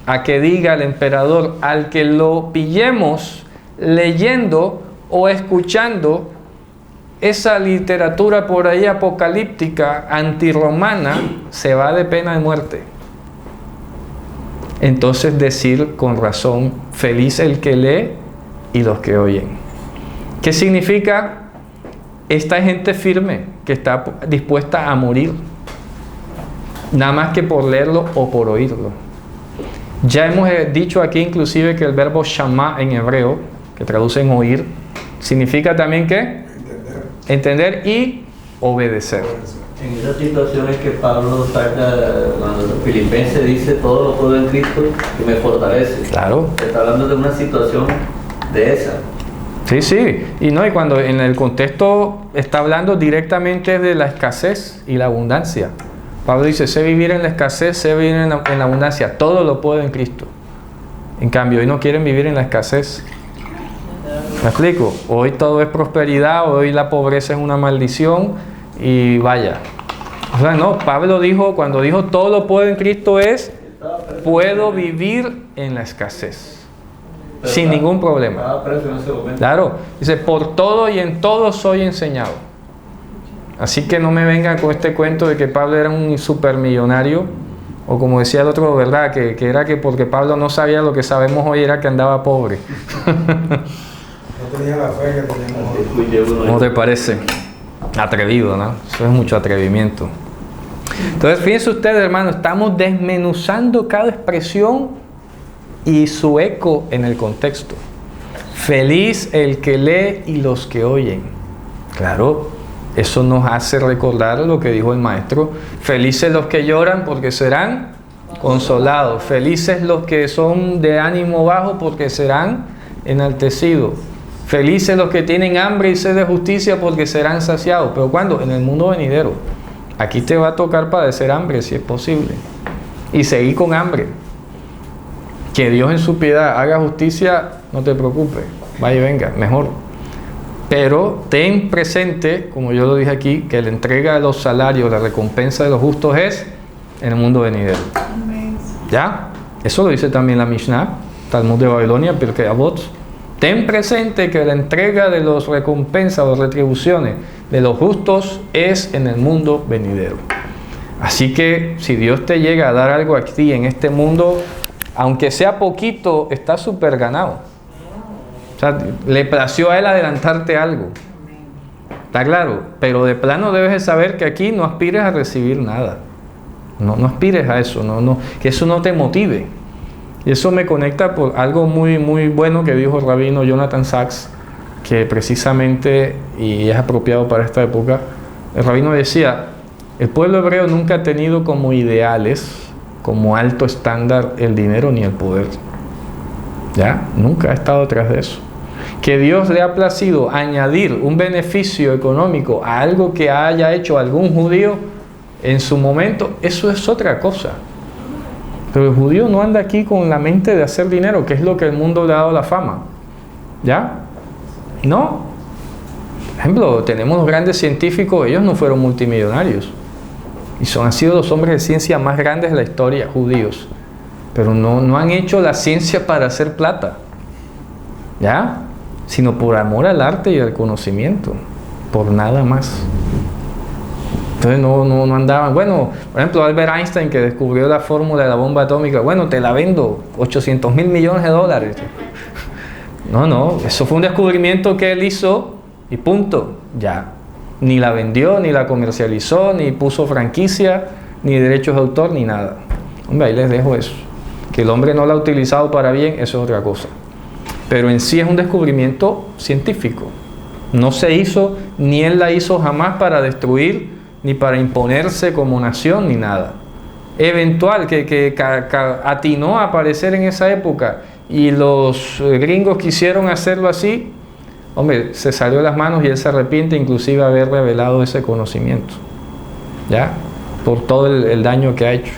a que diga el emperador, al que lo pillemos leyendo o escuchando esa literatura por ahí apocalíptica, antirromana, se va de pena de muerte. Entonces decir con razón, feliz el que lee y los que oyen. ¿Qué significa? Esta gente firme que está dispuesta a morir, nada más que por leerlo o por oírlo. Ya hemos dicho aquí inclusive que el verbo shama en hebreo, que traduce en oír, significa también ¿qué? Entender y obedecer. En esas situaciones que Pablo saca, cuando los Filipenses dice todo lo puedo en Cristo que me fortalece. Claro. Se está hablando de una situación de esa. Sí, sí. Y cuando en el contexto está hablando directamente de la escasez y la abundancia. Pablo dice, sé vivir en la escasez, sé vivir en la abundancia. Todo lo puedo en Cristo. En cambio, hoy no quieren vivir en la escasez. ¿Me explico? Hoy todo es prosperidad, hoy la pobreza es una maldición y vaya. O sea, no, Pablo dijo, cuando dijo todo lo puedo en Cristo es, puedo vivir en la escasez. sin ningún problema. Estaba preso en ese momento. Claro, dice, por todo y en todo soy enseñado. Así que no me vengan con este cuento de que Pablo era un supermillonario, o como decía el otro, ¿verdad? Que era que porque Pablo no sabía lo que sabemos hoy era que andaba pobre. No tenía la fe que tenemos hoy. ¿Cómo te parece? Atrevido, ¿no? Eso es mucho atrevimiento. Entonces, fíjense ustedes, hermanos, estamos desmenuzando cada expresión y su eco en el contexto. Feliz el que lee y los que oyen. Claro, eso nos hace recordar lo que dijo el maestro. Felices los que lloran porque serán consolados. Felices los que son de ánimo bajo porque serán enaltecidos. Felices los que tienen hambre y sed de justicia porque serán saciados. ¿Pero cuándo? En el mundo venidero. Aquí te va a tocar padecer hambre si es posible. Y seguir con hambre. Que Dios en su piedad haga justicia, no te preocupes. Vaya y venga, mejor. Pero ten presente, como yo lo dije aquí, que la entrega de los salarios, la recompensa de los justos es en el mundo venidero. ¿Ya? Eso lo dice también la Mishnah, Talmud de Babilonia, Pirkei Avot. Ten presente que la entrega de las recompensas o retribuciones de los justos es en el mundo venidero. Así que si Dios te llega a dar algo a ti en este mundo, aunque sea poquito, está súper ganado. O sea, le plació a Él adelantarte algo. Está claro, pero de plano debes de saber que aquí no aspires a recibir nada. No aspires a eso, que eso no te motive. Y eso me conecta por algo muy, muy bueno que dijo el rabino Jonathan Sachs, que precisamente, y es apropiado para esta época, el rabino decía, el pueblo hebreo nunca ha tenido como ideales, como alto estándar, el dinero ni el poder. ¿Ya? Nunca ha estado detrás de eso. Que Dios le ha placido añadir un beneficio económico a algo que haya hecho algún judío en su momento, eso es otra cosa. Pero el judío no anda aquí con la mente de hacer dinero, que es lo que el mundo le ha dado la fama. ¿Ya? No. Por ejemplo, tenemos los grandes científicos, ellos no fueron multimillonarios. Y han sido los hombres de ciencia más grandes de la historia, judíos. Pero no han hecho la ciencia para hacer plata. ¿Ya? Sino por amor al arte y al conocimiento. Por nada más. Entonces no andaban. Bueno, por ejemplo, Albert Einstein, que descubrió la fórmula de la bomba atómica. Bueno, te la vendo, $800 mil millones. No, eso fue un descubrimiento que él hizo y punto. Ya. Ni la vendió, ni la comercializó, ni puso franquicia, ni derechos de autor, ni nada. Hombre, ahí les dejo eso. Que el hombre no la ha utilizado para bien, eso es otra cosa. Pero en sí es un descubrimiento científico. No se hizo, ni él la hizo jamás para destruir, ni para imponerse como nación, ni nada. Eventual, que atinó a aparecer en esa época, y los gringos quisieron hacerlo así, hombre, se salió de las manos y él se arrepiente inclusive de haber revelado ese conocimiento. ¿Ya? Por todo el daño que ha hecho.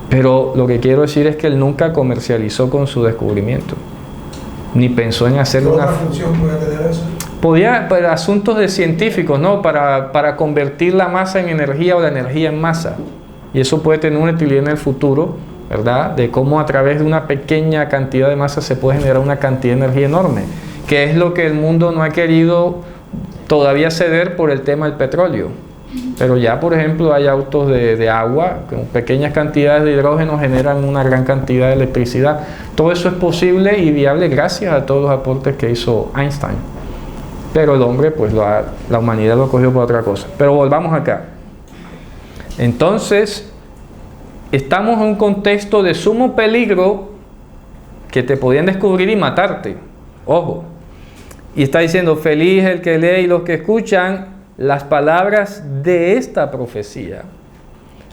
Pero lo que quiero decir es que él nunca comercializó con su descubrimiento. Ni pensó en hacer una función puede tener eso. Podía, para asuntos de científicos, ¿no? Para convertir la masa en energía o la energía en masa. Y eso puede tener una utilidad en el futuro, ¿verdad? De cómo a través de una pequeña cantidad de masa se puede generar una cantidad de energía enorme. Que es lo que el mundo no ha querido todavía ceder por el tema del petróleo. Pero ya, por ejemplo, hay autos de agua, con pequeñas cantidades de hidrógeno generan una gran cantidad de electricidad. Todo eso es posible y viable gracias a todos los aportes que hizo Einstein. Pero el hombre, pues la humanidad lo cogió por otra cosa. Pero volvamos acá. Entonces, estamos en un contexto de sumo peligro que te podían descubrir y matarte. Ojo. Y está diciendo, feliz el que lee y los que escuchan las palabras de esta profecía.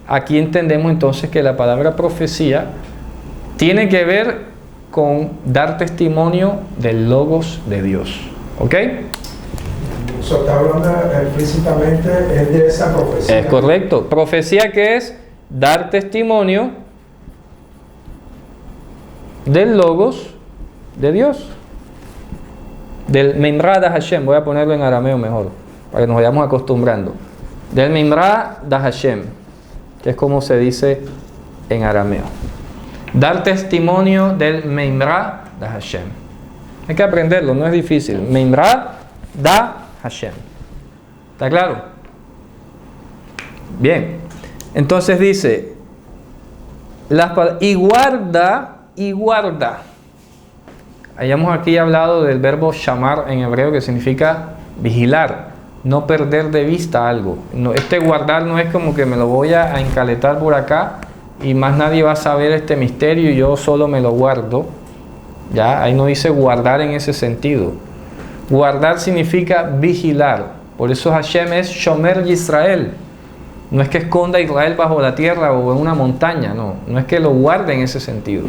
Aquí entendemos entonces que la palabra profecía tiene que ver con dar testimonio del logos de Dios. ¿Ok? Eso está hablando explícitamente es de esa profecía. Es correcto. Profecía que es dar testimonio del logos de Dios. Del Mimra da Hashem. Voy a ponerlo en arameo mejor, para que nos vayamos acostumbrando. Del Mimra da Hashem, que es como se dice en arameo. Dar testimonio del Mimra da Hashem. Hay que aprenderlo, no es difícil. Mimra da Hashem. ¿Está claro? Bien. Entonces dice, y guarda. Hayamos aquí hablado del verbo shamar en hebreo, que significa vigilar, no perder de vista algo. No, este guardar no es como que me lo voy a encaletar por acá y más nadie va a saber este misterio y yo solo me lo guardo. Ya, ahí no dice guardar en ese sentido. Guardar significa vigilar. Por eso Hashem es Shomer Yisrael. No es que esconda a Israel bajo la tierra o en una montaña, no es que lo guarde en ese sentido.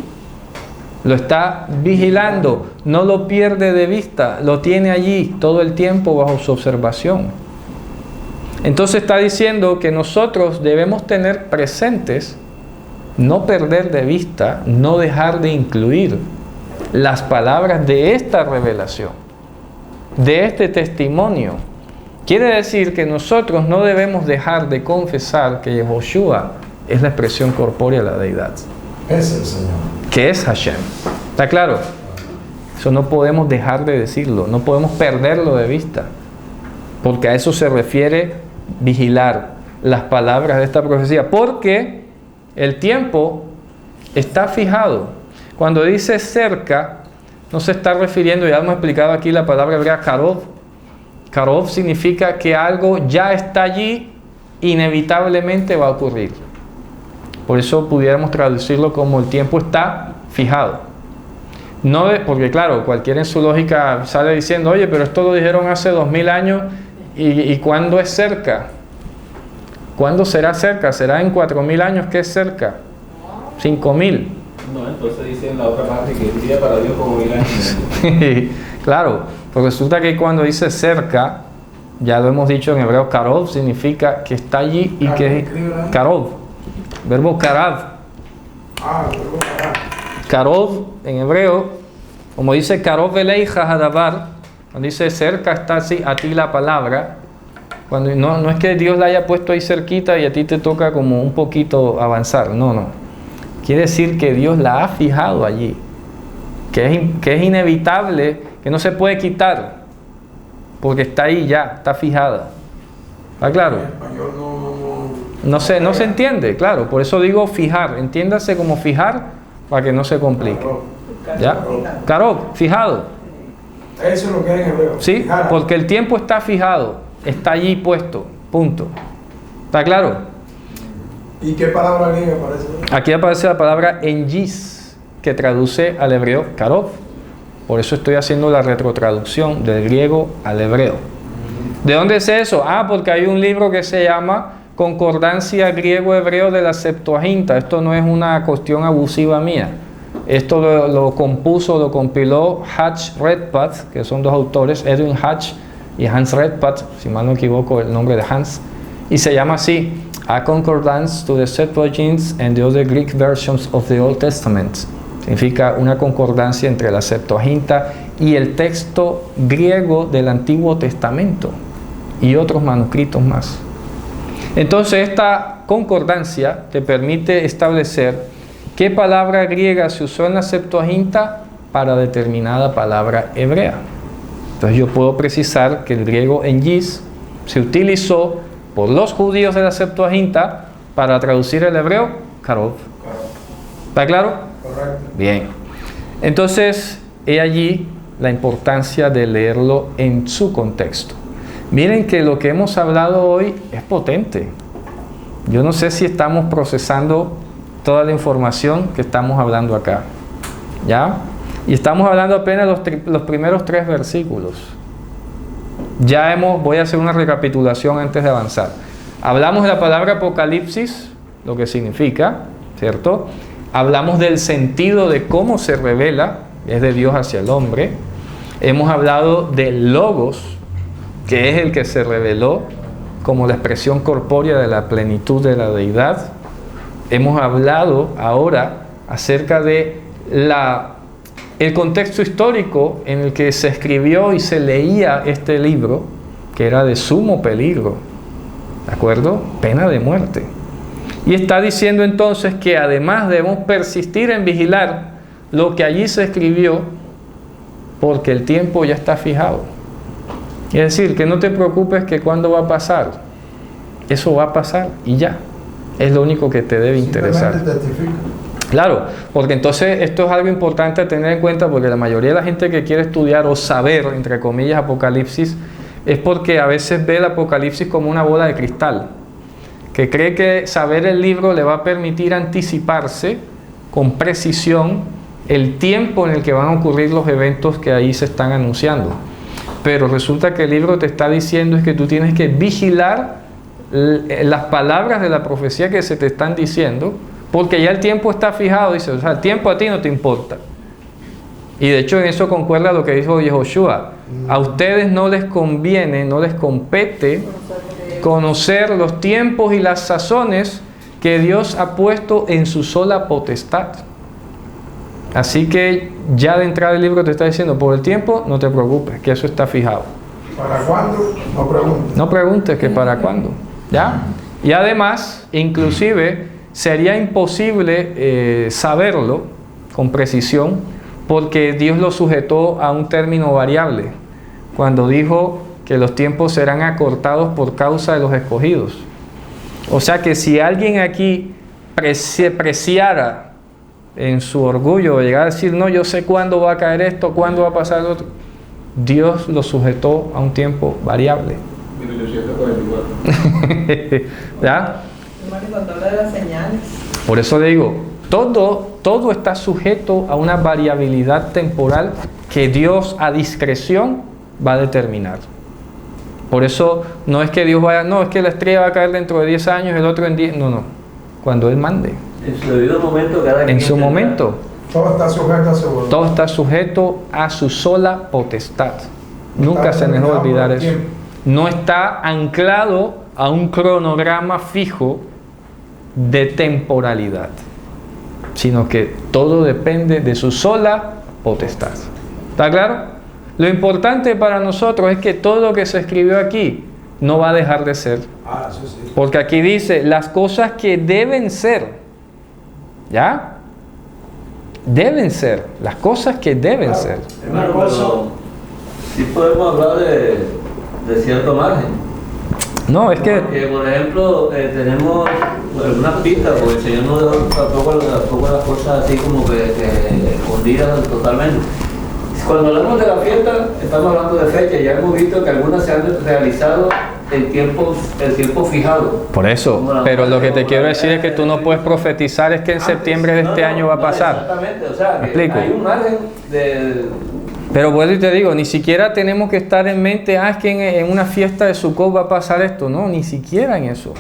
Lo está vigilando, no lo pierde de vista, lo tiene allí todo el tiempo bajo su observación. Entonces está diciendo que nosotros debemos tener presentes, no perder de vista, no dejar de incluir las palabras de esta revelación, de este testimonio. Quiere decir que nosotros no debemos dejar de confesar que Yehoshua es la expresión corpórea de la deidad. Es el Señor. Que es Hashem. ¿Está claro? Eso no podemos dejar de decirlo, no podemos perderlo de vista, porque a eso se refiere vigilar las palabras de esta profecía, porque el tiempo está fijado. Cuando dice cerca, no se está refiriendo, ya hemos explicado aquí la palabra hebrea karov. Karov significa que algo ya está allí, inevitablemente va a ocurrir. Por eso pudiéramos traducirlo como el tiempo está fijado. No porque claro, cualquiera en su lógica sale diciendo, oye, pero esto lo dijeron hace 2000 años y ¿cuándo es cerca? ¿Cuándo será cerca? ¿Será en 4000 años que es cerca? 5000. No, entonces dice en la otra parte que un día para Dios como 1000 años. Claro, pues resulta que cuando dice cerca, ya lo hemos dicho en hebreo, karov significa que está allí y que es karov. Verbo karav. Verbo karav. Karov en hebreo, como dice karov eleija hadavar, cuando dice cerca está así a ti la palabra, cuando no es que Dios la haya puesto ahí cerquita y a ti te toca como un poquito avanzar, no. Quiere decir que Dios la ha fijado allí, que es inevitable, que no se puede quitar, porque está ahí ya, está fijada. ¿Está claro? En español No se entiende, claro, por eso digo fijar, entiéndase como fijar para que no se complique. ¿Ya? Karov, fijado. Eso es lo que es en hebreo. Sí, Fijada. porque el tiempo está fijado, está allí puesto, punto. ¿Está claro? ¿Y qué palabra griega aparece? Aquí aparece la palabra engis, que traduce al hebreo karov. Por eso estoy haciendo la retrotraducción del griego al hebreo. ¿De dónde es eso? Porque hay un libro que se llama Concordancia griego-hebreo de la Septuaginta. Esto no es una cuestión abusiva mía. Esto lo compiló Hatch Redpath, que son dos autores, Edwin Hatch y Hans Redpath, si mal no equivoco el nombre de Hans, y se llama así, A Concordance to the Septuagint and the other Greek versions of the Old Testament. Significa una concordancia entre la Septuaginta y el texto griego del Antiguo Testamento y otros manuscritos más. Entonces esta concordancia te permite establecer qué palabra griega se usó en la Septuaginta para determinada palabra hebrea. Entonces yo puedo precisar que el griego engis se utilizó por los judíos de la Septuaginta para traducir el hebreo karov. ¿Está claro? Correcto. Bien. Entonces, he allí la importancia de leerlo en su contexto. Miren que lo que hemos hablado hoy es potente. Yo no sé si estamos procesando toda la información que estamos hablando acá. ¿Ya? Y estamos hablando apenas los primeros 3 versículos. Voy a hacer una recapitulación antes de avanzar. Hablamos de la palabra apocalipsis, lo que significa, ¿cierto? Hablamos del sentido de cómo se revela, es de Dios hacia el hombre. Hemos hablado del logos, que es el que se reveló como la expresión corpórea de la plenitud de la deidad. Hemos hablado ahora acerca de el contexto histórico en el que se escribió y se leía este libro, que era de sumo peligro, ¿de acuerdo? Pena de muerte. Y está diciendo entonces que además debemos persistir en vigilar lo que allí se escribió porque el tiempo ya está fijado. Es decir, que no te preocupes que cuándo va a pasar. Eso va a pasar y ya. Es lo único que te debe interesar. Simplemente testifica. Claro, porque entonces esto es algo importante a tener en cuenta, porque la mayoría de la gente que quiere estudiar o saber, entre comillas, Apocalipsis, es porque a veces ve el Apocalipsis como una bola de cristal, que cree que saber el libro le va a permitir anticiparse con precisión el tiempo en el que van a ocurrir los eventos que ahí se están anunciando. Pero resulta que el libro te está diciendo es que tú tienes que vigilar las palabras de la profecía que se te están diciendo, porque ya el tiempo está fijado. Dice, o sea, el tiempo a ti no te importa. Y de hecho en eso concuerda lo que dijo Yehoshua. A ustedes no les conviene, no les compete conocer los tiempos y las sazones que Dios ha puesto en su sola potestad. Así que ya de entrada el libro te está diciendo, por el tiempo no te preocupes, que eso está fijado. ¿Para cuándo? No preguntes. No preguntes que para cuándo, ¿ya? Y además, inclusive, sería imposible saberlo con precisión, porque Dios lo sujetó a un término variable, cuando dijo que los tiempos serán acortados por causa de los escogidos. O sea que si alguien aquí preciara en su orgullo, llegar a decir, no, yo sé cuándo va a caer esto, cuándo va a pasar lo otro, Dios lo sujetó a un tiempo variable. 1844. ¿Ya? Cuando habla de las señales. Por eso le digo, todo está sujeto a una variabilidad temporal que Dios a discreción va a determinar. Por eso no es que Dios vaya, no, es que la estrella va a caer dentro de 10 años, el otro en 10, no, cuando Él mande. En su debido momento, cada En su momento. Todo está sujeto a su voluntad. Todo está sujeto a su sola potestad. Nunca se nos va a olvidar eso. No está anclado a un cronograma fijo de temporalidad, sino que todo depende de su sola potestad. ¿Está claro? Lo importante para nosotros es que todo lo que se escribió aquí no va a dejar de ser. Eso sí. Porque aquí dice las cosas que deben ser. ¿Ya? Deben ser. Las cosas que deben ser. Hermano, pero sí podemos hablar de cierto margen. No, es que... Porque, por ejemplo, tenemos algunas pistas, porque el Señor no dejó tampoco las cosas así como que escondidas totalmente. Cuando hablamos de la fiesta, estamos hablando de fecha. Ya hemos visto que algunas se han realizado el tiempo fijado. Por eso, pero lo que te quiero decir es que tú no puedes profetizar es que en septiembre de este año va a pasar. Exactamente, o sea, ¿Me que explico? hay un margen de... Pero vuelvo y te digo, ni siquiera tenemos que estar en mente, es que en una fiesta de Sukkot va a pasar esto. No, ni siquiera en eso.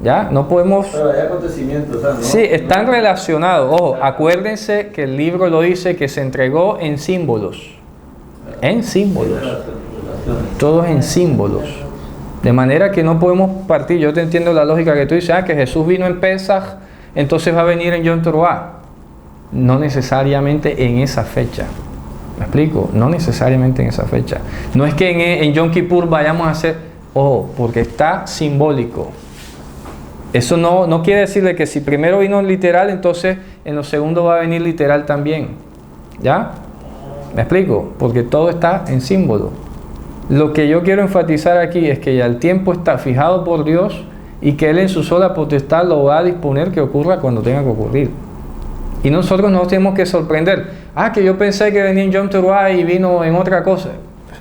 ¿Ya? No podemos... Pero hay acontecimientos, o sea, ¿no? Sí, están relacionados. Ojo, acuérdense que el libro lo dice que se entregó en símbolos. En símbolos. Todos en símbolos. De manera que no podemos partir. Yo te entiendo la lógica que tú dices, que Jesús vino en Pesaj, entonces va a venir en Yom Teruah. No necesariamente en esa fecha. ¿Me explico? No necesariamente en esa fecha. No es que en Yom Kippur vayamos a hacer... Ojo, porque está simbólico. Eso no quiere decirle que si primero vino literal, entonces en lo segundo va a venir literal también. ¿Ya? ¿Me explico? Porque todo está en símbolo. Lo que yo quiero enfatizar aquí es que ya el tiempo está fijado por Dios y que Él en su sola potestad lo va a disponer que ocurra cuando tenga que ocurrir. Y nosotros nos tenemos que sorprender. Que yo pensé que venía en Yom Teruah y vino en otra cosa.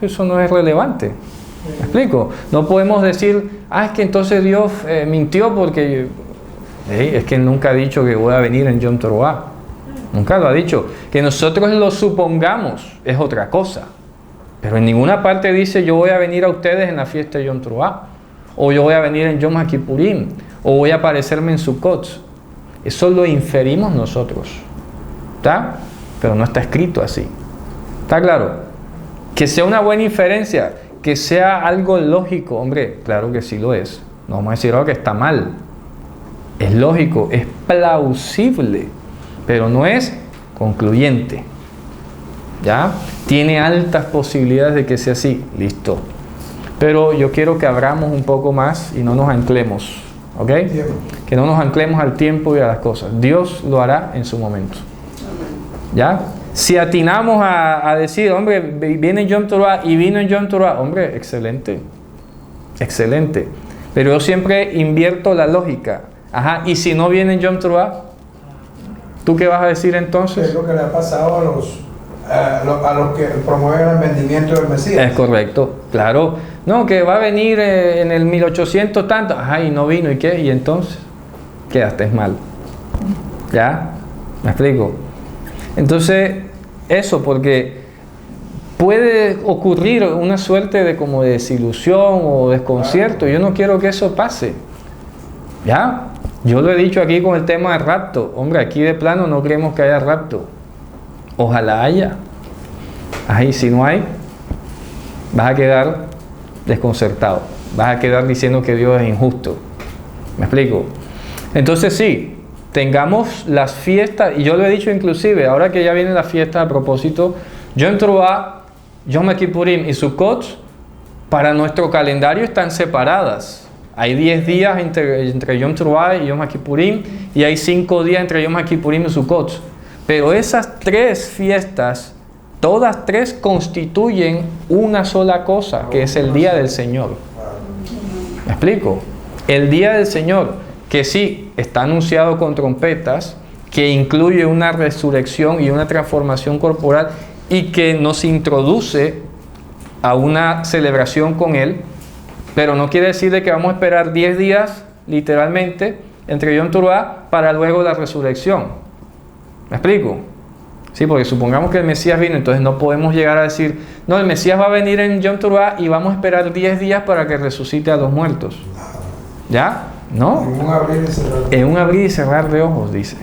Eso no es relevante. ¿Me explico? No podemos decir, es que entonces Dios mintió porque... es que Él nunca ha dicho que voy a venir en Yom Teruah. Nunca lo ha dicho. Que nosotros lo supongamos es otra cosa. Pero en ninguna parte dice yo voy a venir a ustedes en la fiesta de Yom Teruah, o yo voy a venir en Yom HaKippurim, o voy a aparecerme en Sukkot. Eso lo inferimos nosotros. ¿Está? Pero no está escrito así. ¿Está claro? Que sea una buena inferencia, que sea algo lógico, hombre, claro que sí lo es. No vamos a decir que está mal. Es lógico, es plausible, pero no es concluyente. ¿Ya? Tiene altas posibilidades de que sea así. Listo. Pero yo quiero que abramos un poco más y no nos anclemos. ¿Ok? Que no nos anclemos al tiempo y a las cosas. Dios lo hará en su momento. ¿Ya? Si atinamos a decir, hombre, viene en Yom Teruah y vino en Yom Teruah, hombre, excelente, excelente. Pero yo siempre invierto la lógica. Ajá, y si no viene en Yom Teruah, ¿tú qué vas a decir entonces? Es lo que le ha pasado a los que promueven el vendimiento del Mesías. Es correcto, claro. No, que va a venir en el 1800 tanto. Ajá, y no vino, ¿y qué? Y entonces, quedaste mal. ¿Ya? ¿Me explico? Entonces, eso, porque puede ocurrir una suerte de como de desilusión o desconcierto. Yo no quiero que eso pase. ¿Ya? Yo lo he dicho aquí con el tema del rapto. Hombre, aquí de plano no creemos que haya rapto. Ojalá haya. Ahí, si no hay, vas a quedar desconcertado. Vas a quedar diciendo que Dios es injusto. ¿Me explico? Entonces sí, tengamos las fiestas, y yo lo he dicho inclusive, ahora que ya viene la fiesta a propósito, Yom Teruah, Yom Kippurim y Sukkot, para nuestro calendario están separadas. Hay 10 días entre Yom Teruah y Yom Kippurim, y hay 5 días entre Yom Kippurim y Sukkot. Pero esas 3 fiestas, todas 3 constituyen una sola cosa, que es el día del Señor. ¿Me explico? El día del Señor, que sí está anunciado con trompetas, que incluye una resurrección y una transformación corporal, y que nos introduce a una celebración con Él, pero no quiere decir de que vamos a esperar 10 días, literalmente, entre Yom Teruah para luego la resurrección. ¿Me explico? Sí, porque supongamos que el Mesías vino, entonces no podemos llegar a decir, no, el Mesías va a venir en Yom Teruah y vamos a esperar 10 días para que resucite a los muertos. ¿Ya? ¿No? En un abrir y cerrar. En un abrir y cerrar de ojos, dice.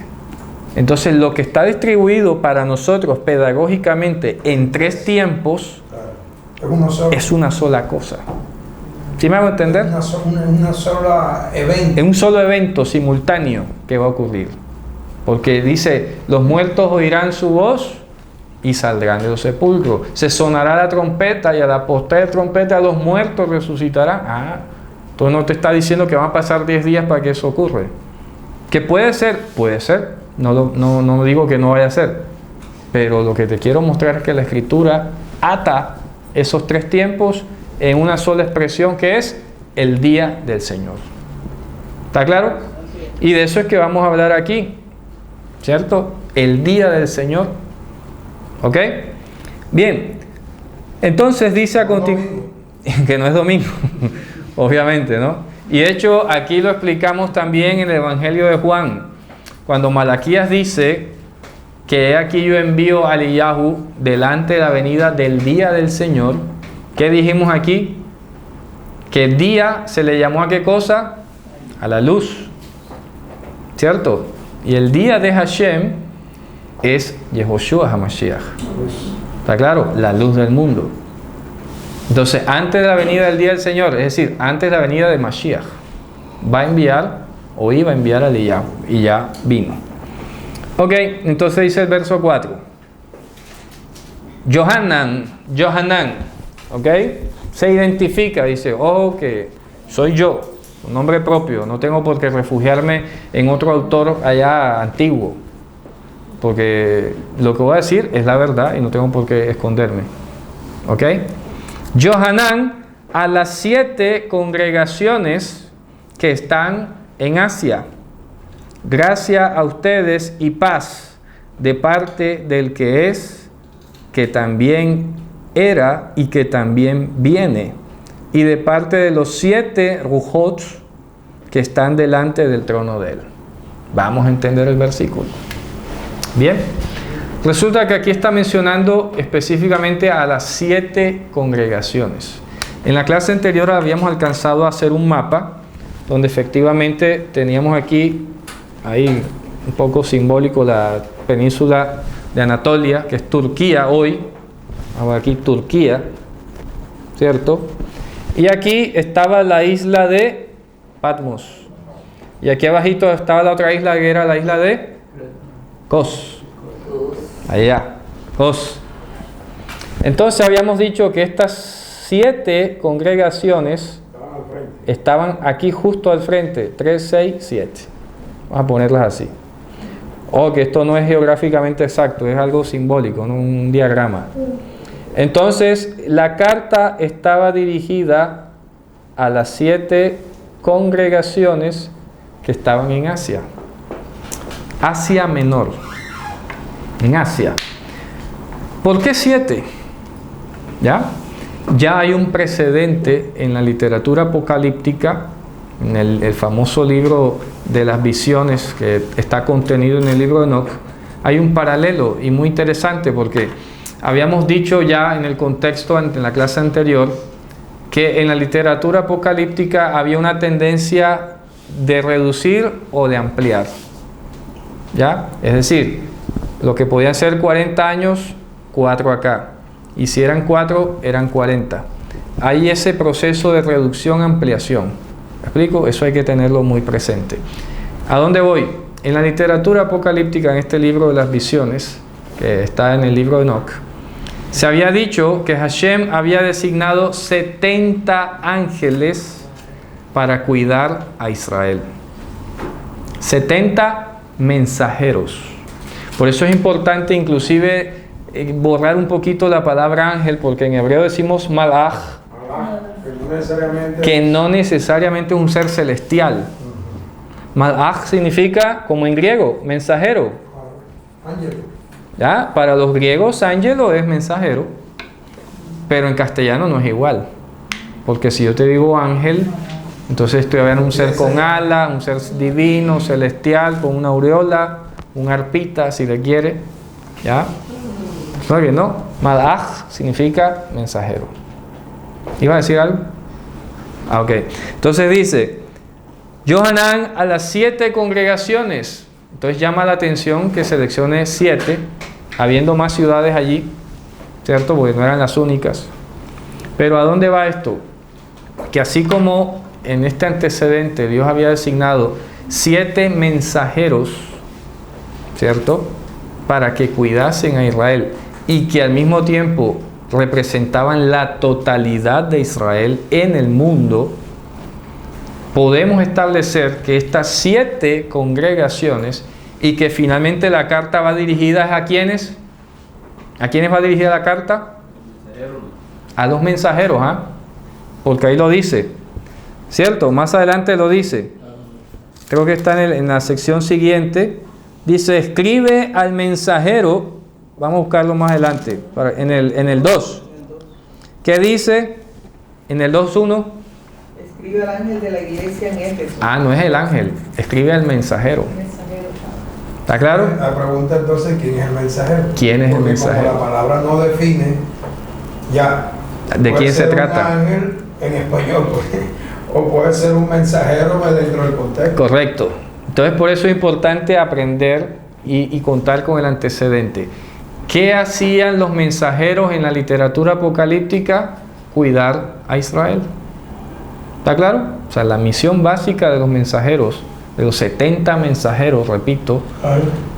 Entonces, lo que está distribuido para nosotros pedagógicamente en 3 tiempos es una sola cosa. ¿Sí me hago entender? Una sola evento. Es un solo evento simultáneo que va a ocurrir. Porque dice, los muertos oirán su voz y saldrán de los sepulcros. Se sonará la trompeta y a la postre trompeta los muertos resucitarán. Ah, entonces no te está diciendo que van a pasar 10 días para que eso ocurra. ¿Que puede ser? Puede ser. No digo que no vaya a ser. Pero lo que te quiero mostrar es que la Escritura ata esos 3 tiempos en una sola expresión, que es el día del Señor. ¿Está claro? Y de eso es que vamos a hablar aquí, ¿cierto? El día del Señor. ¿Ok? Bien. Entonces dice a continuación que no es domingo, obviamente, ¿no? Y de hecho aquí lo explicamos también en el Evangelio de Juan, cuando Malaquías dice que he aquí yo envío a Eliyahu delante de la venida del día del Señor. ¿Qué dijimos aquí? Que el día se le llamó ¿a qué cosa? A la luz, ¿cierto? Y el día de Hashem es Yehoshua HaMashiach. ¿Está claro? La luz del mundo. Entonces, antes de la venida del día del Señor, es decir, antes de la venida de Mashiach, va a enviar o iba a enviar a Eliyahu, y ya vino. Ok, entonces dice el verso 4. Yohanan, ok, se identifica, dice, ojo que soy yo, un nombre propio, no tengo por qué refugiarme en otro autor allá antiguo, porque lo que voy a decir es la verdad y no tengo por qué esconderme. Ok, Yohanan a las 7 congregaciones que están en Asia, gracia a ustedes y paz de parte del que es, que también era y que también viene, y de parte de los 7 Rujot que están delante del trono de él. Vamos a entender el versículo. Bien, resulta que aquí está mencionando específicamente a las 7 congregaciones. En la clase anterior habíamos alcanzado a hacer un mapa donde efectivamente teníamos aquí, ahí un poco simbólico, la península de Anatolia, que es Turquía hoy. Ahora aquí Turquía, ¿cierto? Y aquí estaba la isla de Patmos. Y aquí abajito estaba la otra isla, que era la isla de Kos. Allá, Kos. Entonces habíamos dicho que estas 7 congregaciones estaban aquí justo al frente, 3, 6, 7. Vamos a ponerlas así. O que esto no es geográficamente exacto, es algo simbólico, no un diagrama. Entonces, la carta estaba dirigida a las 7 congregaciones que estaban en Asia. Asia Menor. En Asia. ¿Por qué 7? ¿Ya? Ya hay un precedente en la literatura apocalíptica, en el famoso libro de las visiones que está contenido en el libro de Enoch. Hay un paralelo y muy interesante porque habíamos dicho ya en el contexto en la clase anterior que en la literatura apocalíptica había una tendencia de reducir o de ampliar. ¿Ya? Es decir, lo que podían ser 40 años, 4 acá. Y si eran 4, eran 40. Hay ese proceso de reducción-ampliación. ¿Me explico? Eso hay que tenerlo muy presente. ¿A dónde voy? En la literatura apocalíptica, en este libro de las visiones, que está en el libro de Enoch, se había dicho que Hashem había designado 70 ángeles para cuidar a Israel. 70 mensajeros. Por eso es importante inclusive borrar un poquito la palabra ángel, porque en hebreo decimos malach, que no necesariamente es un ser celestial. Malach significa, como en griego, mensajero. ¿Ya? Para los griegos, ángelo es mensajero, pero en castellano no es igual. Porque si yo te digo ángel, entonces estoy hablando de un ser con alas, un ser divino, celestial, con una aureola, un arpita, si le quiere. ¿Ya? ¿Está bien, no? Malach significa mensajero. ¿Iba a decir algo? Ah, ok. Entonces dice, Yohanan a las 7 congregaciones. Entonces llama la atención que seleccione 7, habiendo más ciudades allí, ¿cierto? Porque no eran las únicas. Pero ¿a dónde va esto? Que así como en este antecedente Dios había designado 7 mensajeros, ¿cierto? Para que cuidasen a Israel y que al mismo tiempo representaban la totalidad de Israel en el mundo, podemos establecer que estas 7 congregaciones y que finalmente la carta va dirigida ¿a quiénes? ¿A quiénes va dirigida la carta? A los mensajeros, ¿ah? Porque ahí lo dice, ¿cierto? Más adelante lo dice. Creo que está en la sección siguiente. Dice, escribe al mensajero. Vamos a buscarlo más adelante, en el 2. ¿Qué dice? En el 2.1. Escribe al ángel de la iglesia en Éfeso. Ah, no es el ángel, escribe al mensajero. ¿Está claro? La pregunta entonces, ¿quién es el mensajero? ¿Quién es el mensajero? Como la palabra no define, ya. ¿De quién se trata? Un ángel en español, o puede ser un mensajero dentro del contexto. Correcto. Entonces por eso es importante aprender y contar con el antecedente. ¿Qué hacían los mensajeros en la literatura apocalíptica? Cuidar a Israel. ¿Está claro? O sea, la misión básica de los mensajeros, de los 70 mensajeros, repito,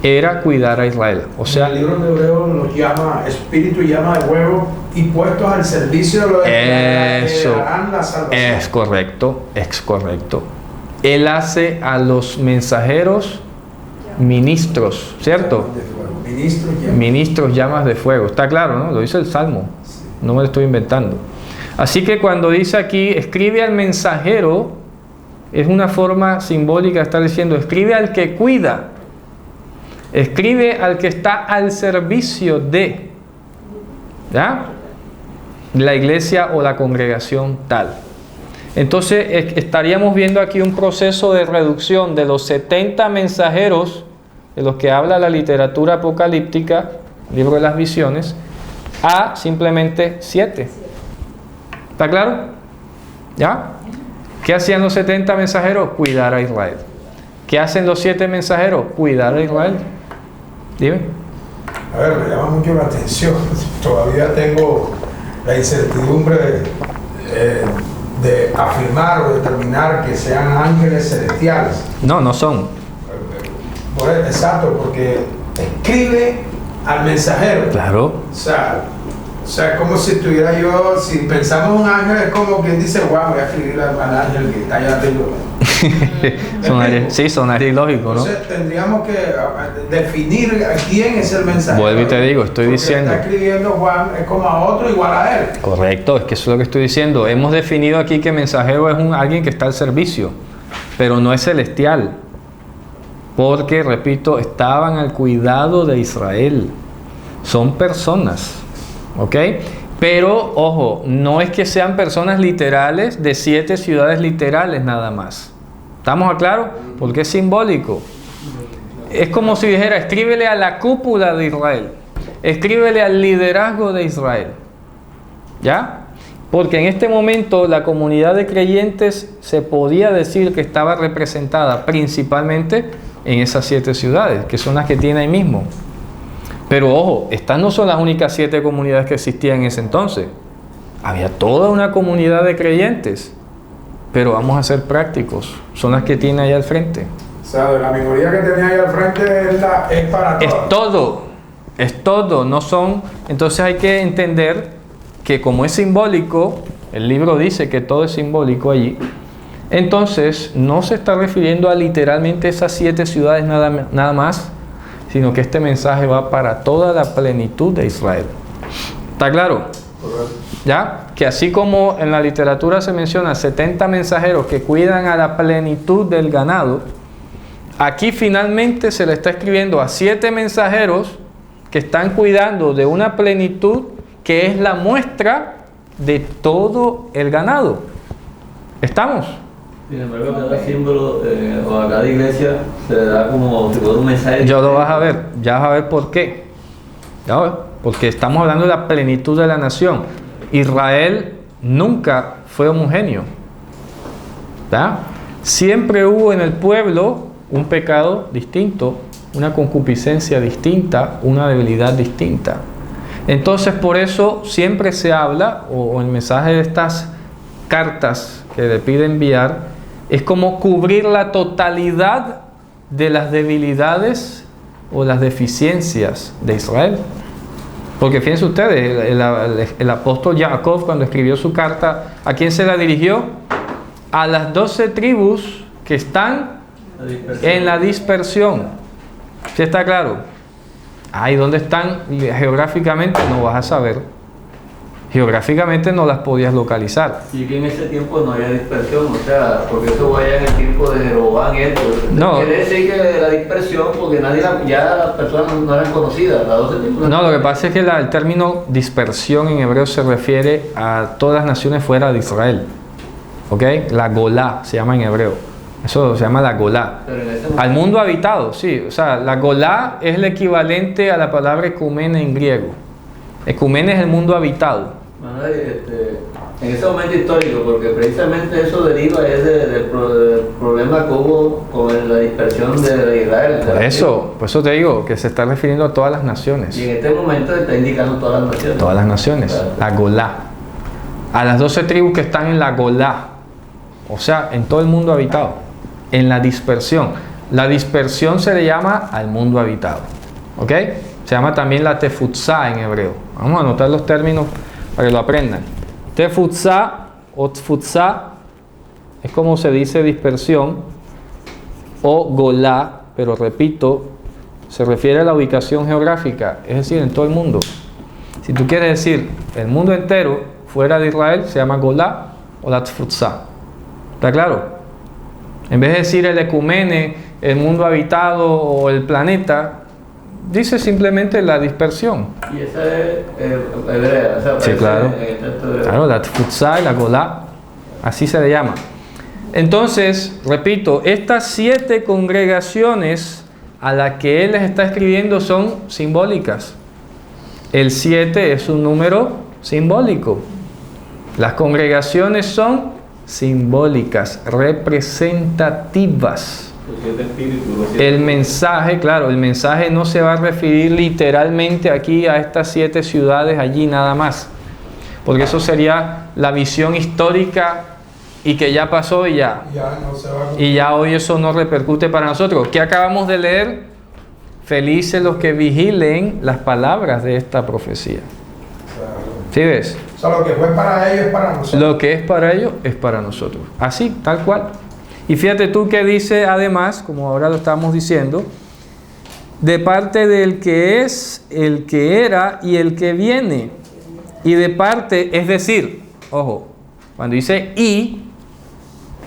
era cuidar a Israel. O sea, el libro de Hebreo los llama espíritu y llama de huevo y puestos al servicio de los que harán la salvación. Es correcto, es correcto. Él hace a los mensajeros ministros, ¿cierto? Ministros llamas de fuego. Está claro, ¿no? Lo dice el Salmo. No me lo estoy inventando. Así que cuando dice aquí, escribe al mensajero, es una forma simbólica de estar diciendo, escribe al que cuida. Escribe al que está al servicio de, ¿ya? La iglesia o la congregación tal. Entonces estaríamos viendo aquí un proceso de reducción de los 70 mensajeros de los que habla la literatura apocalíptica, libro de las visiones, a simplemente 7. ¿Está claro? ¿Ya? ¿Qué hacían los 70 mensajeros? Cuidar a Israel. ¿Qué hacen los 7 mensajeros? Cuidar a Israel. Dime. A ver, me llama mucho la atención. Todavía tengo la incertidumbre de afirmar o determinar que sean ángeles celestiales. No, no son. Exacto, porque escribe al mensajero. Claro. O sea, como si estuviera yo, si pensamos un ángel, es como quien dice, wow, voy a escribir al ángel que está allá arriba. Sonaría ilógico, ¿no? Entonces tendríamos que definir quién es el mensajero. Vuelvo y te digo, estoy Porque diciendo. está escribiendo Juan, es como a otro igual a él. Correcto, es que eso es lo que estoy diciendo. Hemos definido aquí que mensajero es alguien que está al servicio, pero no es celestial. Porque, repito, estaban al cuidado de Israel. Son personas, ¿ok? Pero, ojo, no es que sean personas literales de 7 ciudades literales nada más. ¿Estamos a claro? Porque es simbólico. Es como si dijera, escríbele a la cúpula de Israel. Escríbele al liderazgo de Israel. ¿Ya? Porque en este momento la comunidad de creyentes se podía decir que estaba representada principalmente en esas 7 ciudades, que son las que tiene ahí mismo. Pero ojo, estas no son las únicas 7 comunidades que existían en ese entonces. Había toda una comunidad de creyentes. Pero vamos a ser prácticos. Son las que tiene ahí al frente. O sea, la minoría que tenía ahí al frente es para todos. Es todo. No son. Entonces hay que entender que como es simbólico, el libro dice que todo es simbólico allí. Entonces no se está refiriendo a literalmente esas 7 ciudades nada más, sino que este mensaje va para toda la plenitud de Israel. ¿Está claro? ¿Ya? Que así como en la literatura se menciona 70 mensajeros que cuidan a la plenitud del ganado, aquí finalmente se le está escribiendo a 7 mensajeros que están cuidando de una plenitud que es la muestra de todo el ganado. ¿Estamos? Sin embargo, cada símbolo o a cada iglesia se le da como si fuera un mensaje. Ya lo vas a ver, ya vas a ver por qué. ¿Ya ves? Porque estamos hablando de la plenitud de la nación. Israel nunca fue homogéneo. ¿Verdad? Siempre hubo en el pueblo un pecado distinto, una concupiscencia distinta, una debilidad distinta. Entonces por eso siempre se habla, o el mensaje de estas cartas que le pide enviar, es como cubrir la totalidad de las debilidades o las deficiencias de Israel. Porque fíjense ustedes, el apóstol Jacob, cuando escribió su carta, ¿a quién se la dirigió? A las 12 tribus que están en la dispersión. ¿Sí está claro? Ahí donde están geográficamente no vas a saber. Geográficamente no las podías localizar. Y que en ese tiempo no había dispersión, o sea, porque eso vaya en el tiempo de Jeroboam y esto. No. Quiere decir que la dispersión, porque ya las personas no eran conocidas, las 12 tribus. No, lo que pasa es que el término dispersión en hebreo se refiere a todas las naciones fuera de Israel. ¿Ok? La Golá se llama en hebreo. Eso se llama la Golá. Al mundo habitado, sí. O sea, la Golá es el equivalente a la palabra ecumene en griego. Ecumene es el mundo habitado. Manuel, en ese momento histórico, porque precisamente eso deriva del problema que hubo con la dispersión de Israel. Por eso te digo que se está refiriendo a todas las naciones. Y en este momento está indicando todas las naciones. Todas las naciones, claro. La Golá. A las 12 tribus que están en la Golá. O sea, en todo el mundo habitado. En la dispersión. La dispersión se le llama al mundo habitado. ¿Ok? Se llama también la tefutzá en hebreo. Vamos a anotar los términos para que lo aprendan. Tefutzá o tfutzá es como se dice dispersión, o golá, pero repito, se refiere a la ubicación geográfica, es decir, en todo el mundo. Si tú quieres decir el mundo entero fuera de Israel, se llama golá o la tfutzá. ¿Está claro? En vez de decir el ecumene, el mundo habitado o el planeta, dice simplemente la dispersión. Y esa es hebrea, o sea, sí, claro. Claro, la tfutzá y la golá, así se le llama. Entonces, repito, estas 7 congregaciones a las que él les está escribiendo son simbólicas. El 7 es un número simbólico. Las congregaciones son simbólicas, representativas. El mensaje, claro, el mensaje no se va a referir literalmente aquí a estas 7 ciudades allí nada más, porque eso sería la visión histórica y que ya pasó y ya hoy eso no repercute para nosotros. ¿Qué acabamos de leer? Felices los que vigilen las palabras de esta profecía. ¿Sí ves? O sea, lo que fue para ellos es para nosotros. Lo que es para ellos es para nosotros. Así, tal cual. Y fíjate tú que dice además, como ahora lo estamos diciendo, de parte del que es, el que era y el que viene. Y de parte, es decir, ojo, cuando dice y,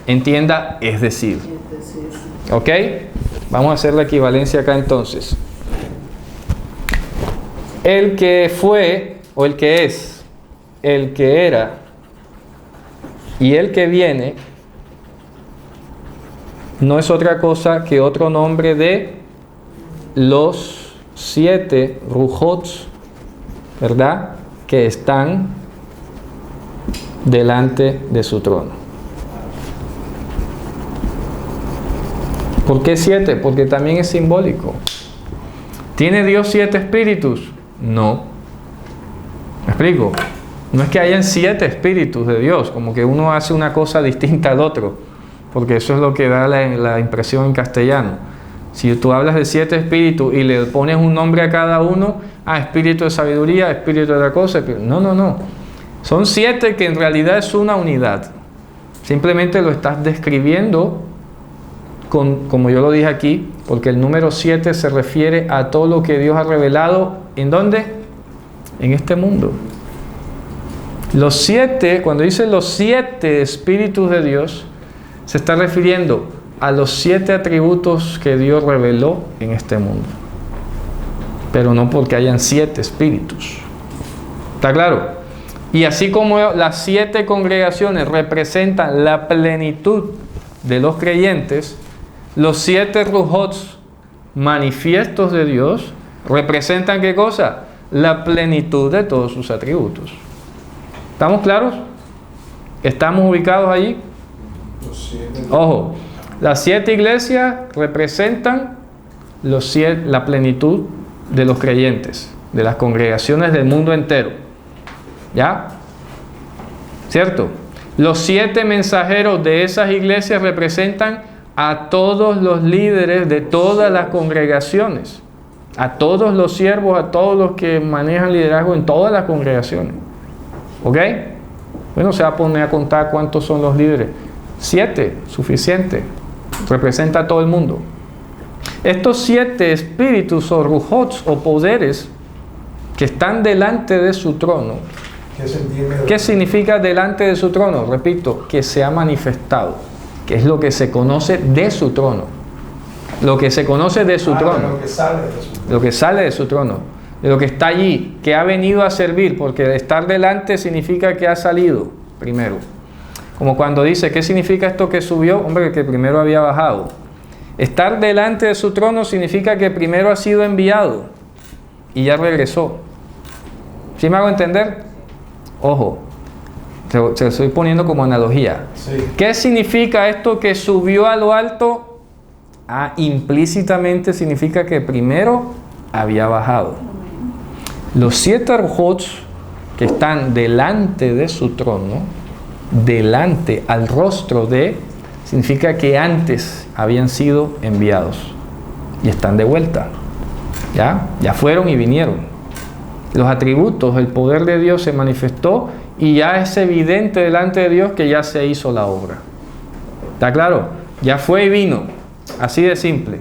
entienda, es decir. ¿Ok? Vamos a hacer la equivalencia acá entonces. El que fue, o el que es, el que era y el que viene, no es otra cosa que otro nombre de los 7 rujots, ¿verdad?, que están delante de su trono. ¿Por qué 7? Porque también es simbólico. ¿Tiene Dios 7 espíritus? No. ¿Me explico? No es que hayan 7 espíritus de Dios, como que uno hace una cosa distinta al otro, porque eso es lo que da la impresión en castellano. Si tú hablas de 7 espíritus y le pones un nombre a cada uno, espíritu de sabiduría, espíritu de otra cosa, no. Son 7 que en realidad es una unidad. Simplemente lo estás describiendo como yo lo dije aquí, porque el número 7 se refiere a todo lo que Dios ha revelado. ¿En dónde? En este mundo. Los 7, cuando dice los 7 espíritus de Dios, se está refiriendo a los 7 atributos que Dios reveló en este mundo. Pero no porque hayan 7 espíritus. ¿Está claro? Y así como las 7 congregaciones representan la plenitud de los creyentes, los 7 rujots manifiestos de Dios representan ¿qué cosa? La plenitud de todos sus atributos. ¿Estamos claros? ¿Estamos ubicados allí? Ojo, las 7 iglesias representan la plenitud de los creyentes, de las congregaciones del mundo entero. ¿Ya? ¿Cierto? Los 7 mensajeros de esas iglesias representan a todos los líderes de todas las congregaciones, a todos los siervos, a todos los que manejan liderazgo en todas las congregaciones. ¿Ok? Bueno, se va a poner a contar cuántos son los líderes. 7, suficiente. Representa a todo el mundo. Estos 7 espíritus o rujots o poderes que están delante de su trono. ¿Qué significa delante de su trono? Repito, que se ha manifestado, que es lo que se conoce de su trono. Lo que se conoce de su trono. Lo que sale de su trono. Lo que sale de su trono. De lo que está allí, que ha venido a servir, porque estar delante significa que ha salido primero. Como cuando dice, ¿qué significa esto que subió? Hombre, que primero había bajado. Estar delante de su trono significa que primero ha sido enviado y ya regresó. ¿Sí me hago entender? Ojo, se lo estoy poniendo como analogía. Sí. ¿Qué significa esto que subió a lo alto? Implícitamente significa que primero había bajado. Los 7 rujots que están delante de su trono, delante al rostro de, significa que antes habían sido enviados y están de vuelta. Ya fueron y vinieron. Los atributos, el poder de Dios se manifestó y ya es evidente delante de Dios que ya se hizo la obra. ¿Está claro? Ya fue y vino. Así de simple.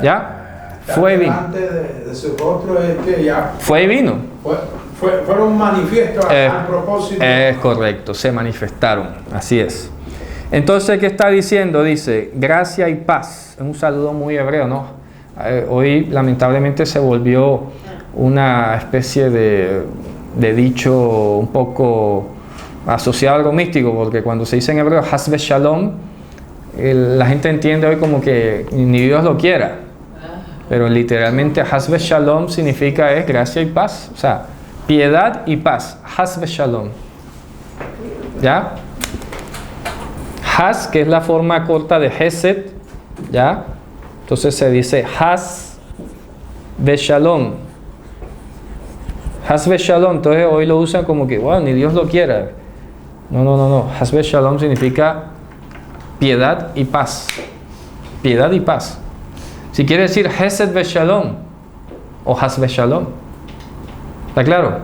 ¿Ya? Fue y vino. Delante de su rostro es que ya fue y vino. Fueron manifiestos al propósito. Es correcto, se manifestaron. Así es. Entonces, ¿qué está diciendo? Dice, gracia y paz. Es un saludo muy hebreo, ¿no? Hoy, lamentablemente, se volvió una especie de dicho un poco asociado a algo místico, porque cuando se dice en hebreo, Hasbe Shalom, la gente entiende hoy como que ni Dios lo quiera. Pero literalmente, Hasbe Shalom significa es gracia y paz. O sea, piedad y paz. Hasbe Shalom. ¿Ya? Has, que es la forma corta de Hesed, ¿ya? Entonces se dice Has de Shalom. Has de Shalom, entonces hoy lo usan como que, wow, ni Dios lo quiera. No. Has de Shalom significa piedad y paz. Piedad y paz. Si quiere decir Hesed de Shalom o Has de Shalom. ¿Está claro?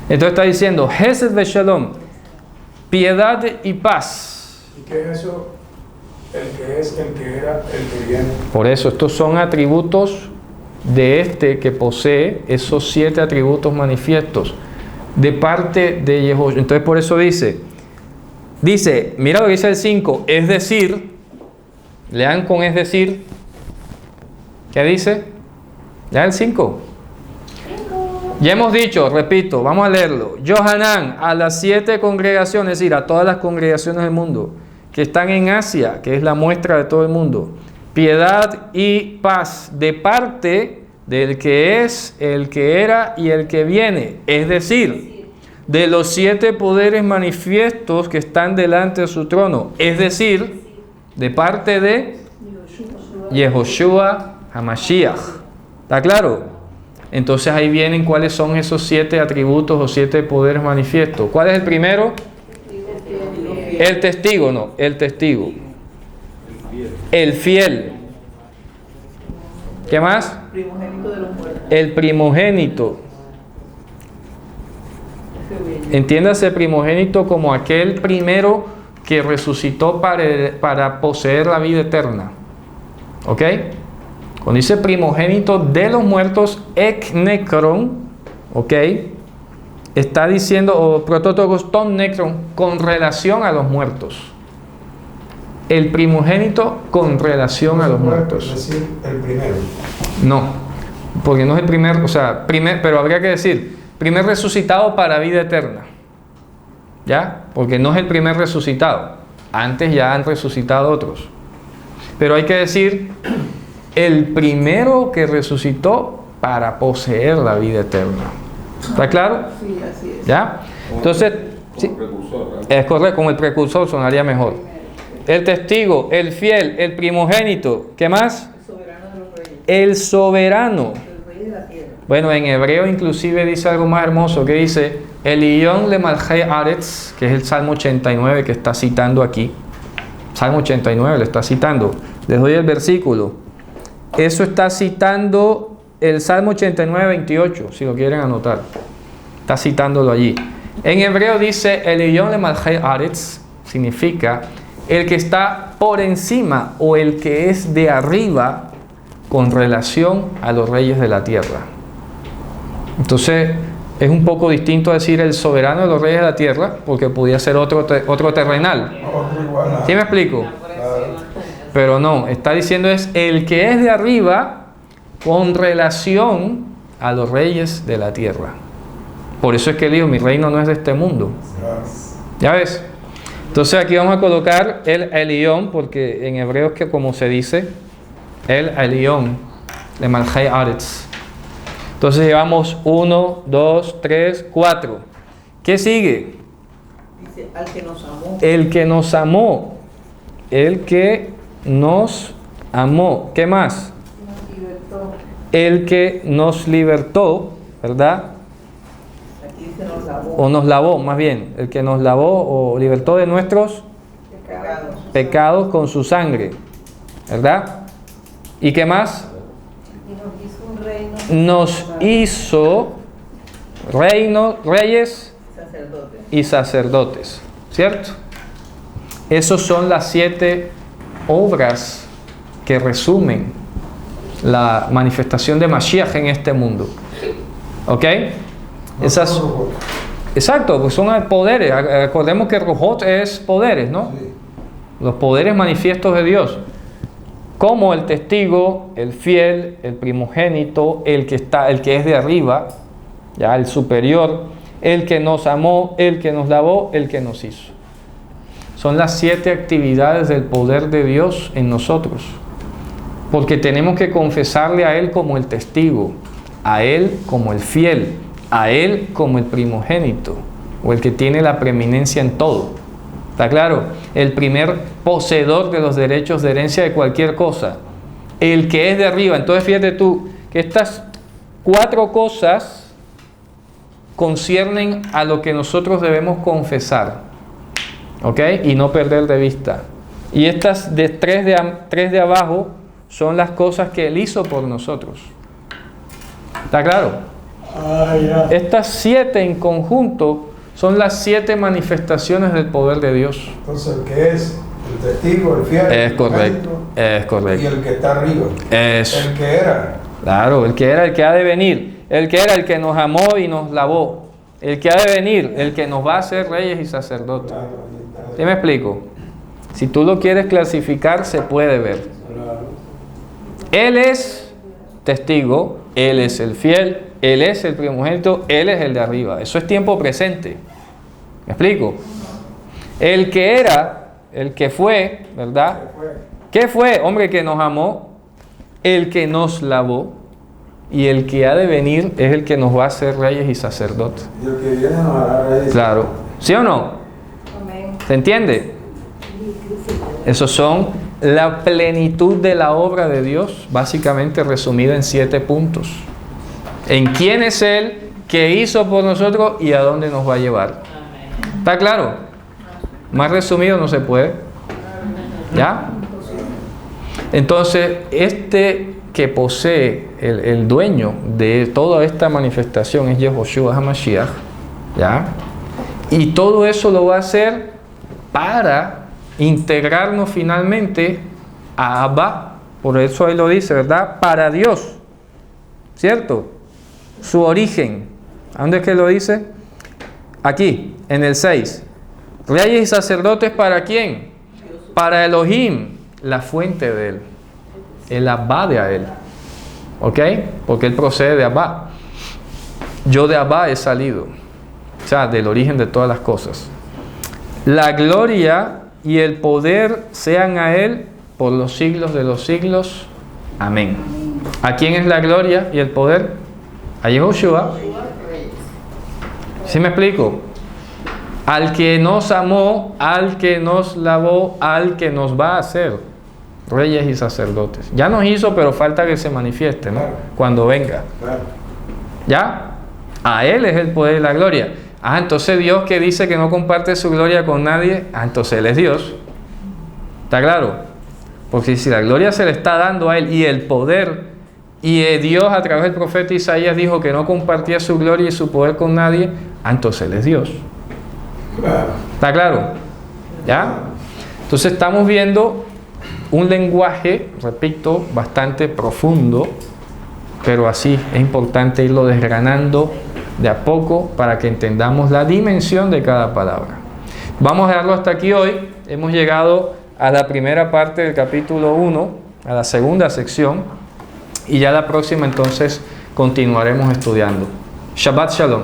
Entonces está diciendo Hesed de Shalom, piedad y paz. ¿Y qué es eso? El que es, el que era, el que viene. Por eso, estos son atributos de este que posee esos 7 atributos manifiestos de parte de Yehoshua. Entonces, por eso dice, mira lo que dice el 5, es decir, lean con es decir, ¿qué dice? Lean el 5. Ya hemos dicho, repito, vamos a leerlo. Yohanan, a las 7 congregaciones, es decir, a todas las congregaciones del mundo que están en Asia, que es la muestra de todo el mundo, piedad y paz de parte del que es, el que era y el que viene, es decir, de los 7 poderes manifiestos que están delante de su trono, es decir, de parte de Yehoshua HaMashiach. ¿Está claro? Entonces ahí vienen cuáles son esos 7 atributos o 7 poderes manifiestos. ¿Cuál es el primero? El testigo, no, el testigo. El fiel. ¿Qué más? Primogénito de los muertos. El primogénito. Entiéndase primogénito como aquel primero que resucitó para poseer la vida eterna. ¿Ok? Cuando dice primogénito de los muertos, ek necron, ¿ok? Está diciendo, o prototokos ton necron, con relación a los muertos. El primogénito con relación a los muertos. Es decir, el primero. No, porque no es el primer, o sea, pero habría que decir, primer resucitado para vida eterna. ¿Ya? Porque no es el primer resucitado. Antes ya han resucitado otros. Pero hay que decir, el primero que resucitó para poseer la vida eterna. ¿Está claro? Sí, así es. ¿Ya? Entonces, sí, es correcto, como el precursor sonaría mejor. El testigo, el fiel, el primogénito, ¿qué más? El soberano de los reyes. El soberano. El rey de la tierra. Bueno, en hebreo inclusive dice algo más hermoso, que dice Elión le Malchei Aretz, que es el Salmo 89 que está citando aquí. Salmo 89 le está citando. Les doy el versículo. Eso está citando el Salmo 89, 28, si lo quieren anotar. Está citándolo allí. En hebreo dice Elión le Malchei Aretz, significa el que está por encima o el que es de arriba con relación a los reyes de la tierra. Entonces es un poco distinto decir el soberano de los reyes de la tierra, porque podía ser otro terrenal. ¿Sí me explico? Pero no, está diciendo es el que es de arriba con relación a los reyes de la tierra. Por eso es que digo, mi reino no es de este mundo. ¿Ya ves? Entonces aquí vamos a colocar el Elión, porque en hebreo es que como se dice, el Elión de Malchei Aretz. Entonces llevamos 1, 2, 3, 4. ¿Qué sigue? Dice, al que nos amó. El que nos amó. El que nos amó. ¿Qué más? Nos libertó. El que nos libertó, ¿verdad? Aquí dice nos lavó. O nos lavó, más bien. El que nos lavó o libertó de nuestros pecados con su sangre, ¿verdad? ¿Y qué más? Y nos hizo un reino. Nos hizo reyes Sacerdote. y sacerdotes, ¿cierto? Esas son las 7 obras que resumen la manifestación de Mashiach en este mundo. ¿Ok? Esas, exacto, pues son poderes. Recordemos que Ruhot es poderes, ¿no? Los poderes manifiestos de Dios. Como el testigo, el fiel, el primogénito, el que es de arriba, ya el superior, el que nos amó, el que nos lavó, el que nos hizo. Son las 7 actividades del poder de Dios en nosotros. Porque tenemos que confesarle a Él como el testigo, a Él como el fiel, a Él como el primogénito, o el que tiene la preeminencia en todo. ¿Está claro? El primer poseedor de los derechos de herencia de cualquier cosa. El que es de arriba. Entonces fíjate tú que estas 4 cosas conciernen a lo que nosotros debemos confesar. ¿Ok? Y no perder de vista. Y estas de 3 de abajo son las cosas que Él hizo por nosotros. ¿Está claro? Estas 7 en conjunto son las 7 manifestaciones del poder de Dios. Entonces el que es, el testigo, el fiel. Es el correcto, mérito, es correcto. Y el que está arriba. Eso. El que era. Claro, el que era, el que ha de venir, el que era, el que nos amó y nos lavó, el que ha de venir, el que nos va a hacer reyes y sacerdotes. Claro, ahí está. ¿Sí me explico? Si tú lo quieres clasificar, se puede ver. Claro. Él es testigo, Él es el fiel, Él es el primogénito, Él es el de arriba. Eso es tiempo presente. ¿Me explico? El que era, el que fue, ¿verdad? ¿Qué fue? Hombre que nos amó, el que nos lavó, y el que ha de venir es el que nos va a hacer reyes y sacerdotes. Y el que viene nos hará reyes. Claro. ¿Sí o no? ¿Se entiende? Esos son la plenitud de la obra de Dios, básicamente resumida en 7 puntos. En quién es Él, qué hizo por nosotros y a dónde nos va a llevar. ¿Está claro? Más resumido no se puede. ¿Ya? Entonces, este que posee el dueño de toda esta manifestación es Yehoshua HaMashiach. ¿Ya? Y todo eso lo va a hacer para integrarnos finalmente a Abba. Por eso ahí lo dice, ¿verdad? Para Dios. ¿Cierto? Su origen. ¿A dónde es que lo dice? Aquí, en el 6. Reyes y sacerdotes, ¿para quién? Para Elohim, la fuente de él. El Abba de él. ¿Ok? Porque él procede de Abba. Yo de Abba he salido. O sea, del origen de todas las cosas. La gloria y el poder sean a él por los siglos de los siglos. Amén. ¿A quién es la gloria y el poder? A Yehoshua. ¿Sí me explico? Al que nos amó, al que nos lavó, al que nos va a hacer reyes y sacerdotes. Ya nos hizo, pero falta que se manifieste, ¿no? Cuando venga. ¿Ya? A él es el poder y la gloria. Ah, entonces Dios que dice que no comparte su gloria con nadie, entonces Él es Dios. ¿Está claro? Porque si la gloria se le está dando a Él y el poder, y Dios a través del profeta Isaías dijo que no compartía su gloria y su poder con nadie, entonces Él es Dios. ¿Está claro? ¿Ya? Entonces estamos viendo un lenguaje, repito, bastante profundo, pero así es importante irlo desgranando de a poco para que entendamos la dimensión de cada palabra. Vamos a dejarlo hasta aquí hoy. Hemos llegado a la primera parte del capítulo 1, a la segunda sección, y ya la próxima entonces continuaremos estudiando. Shabbat Shalom.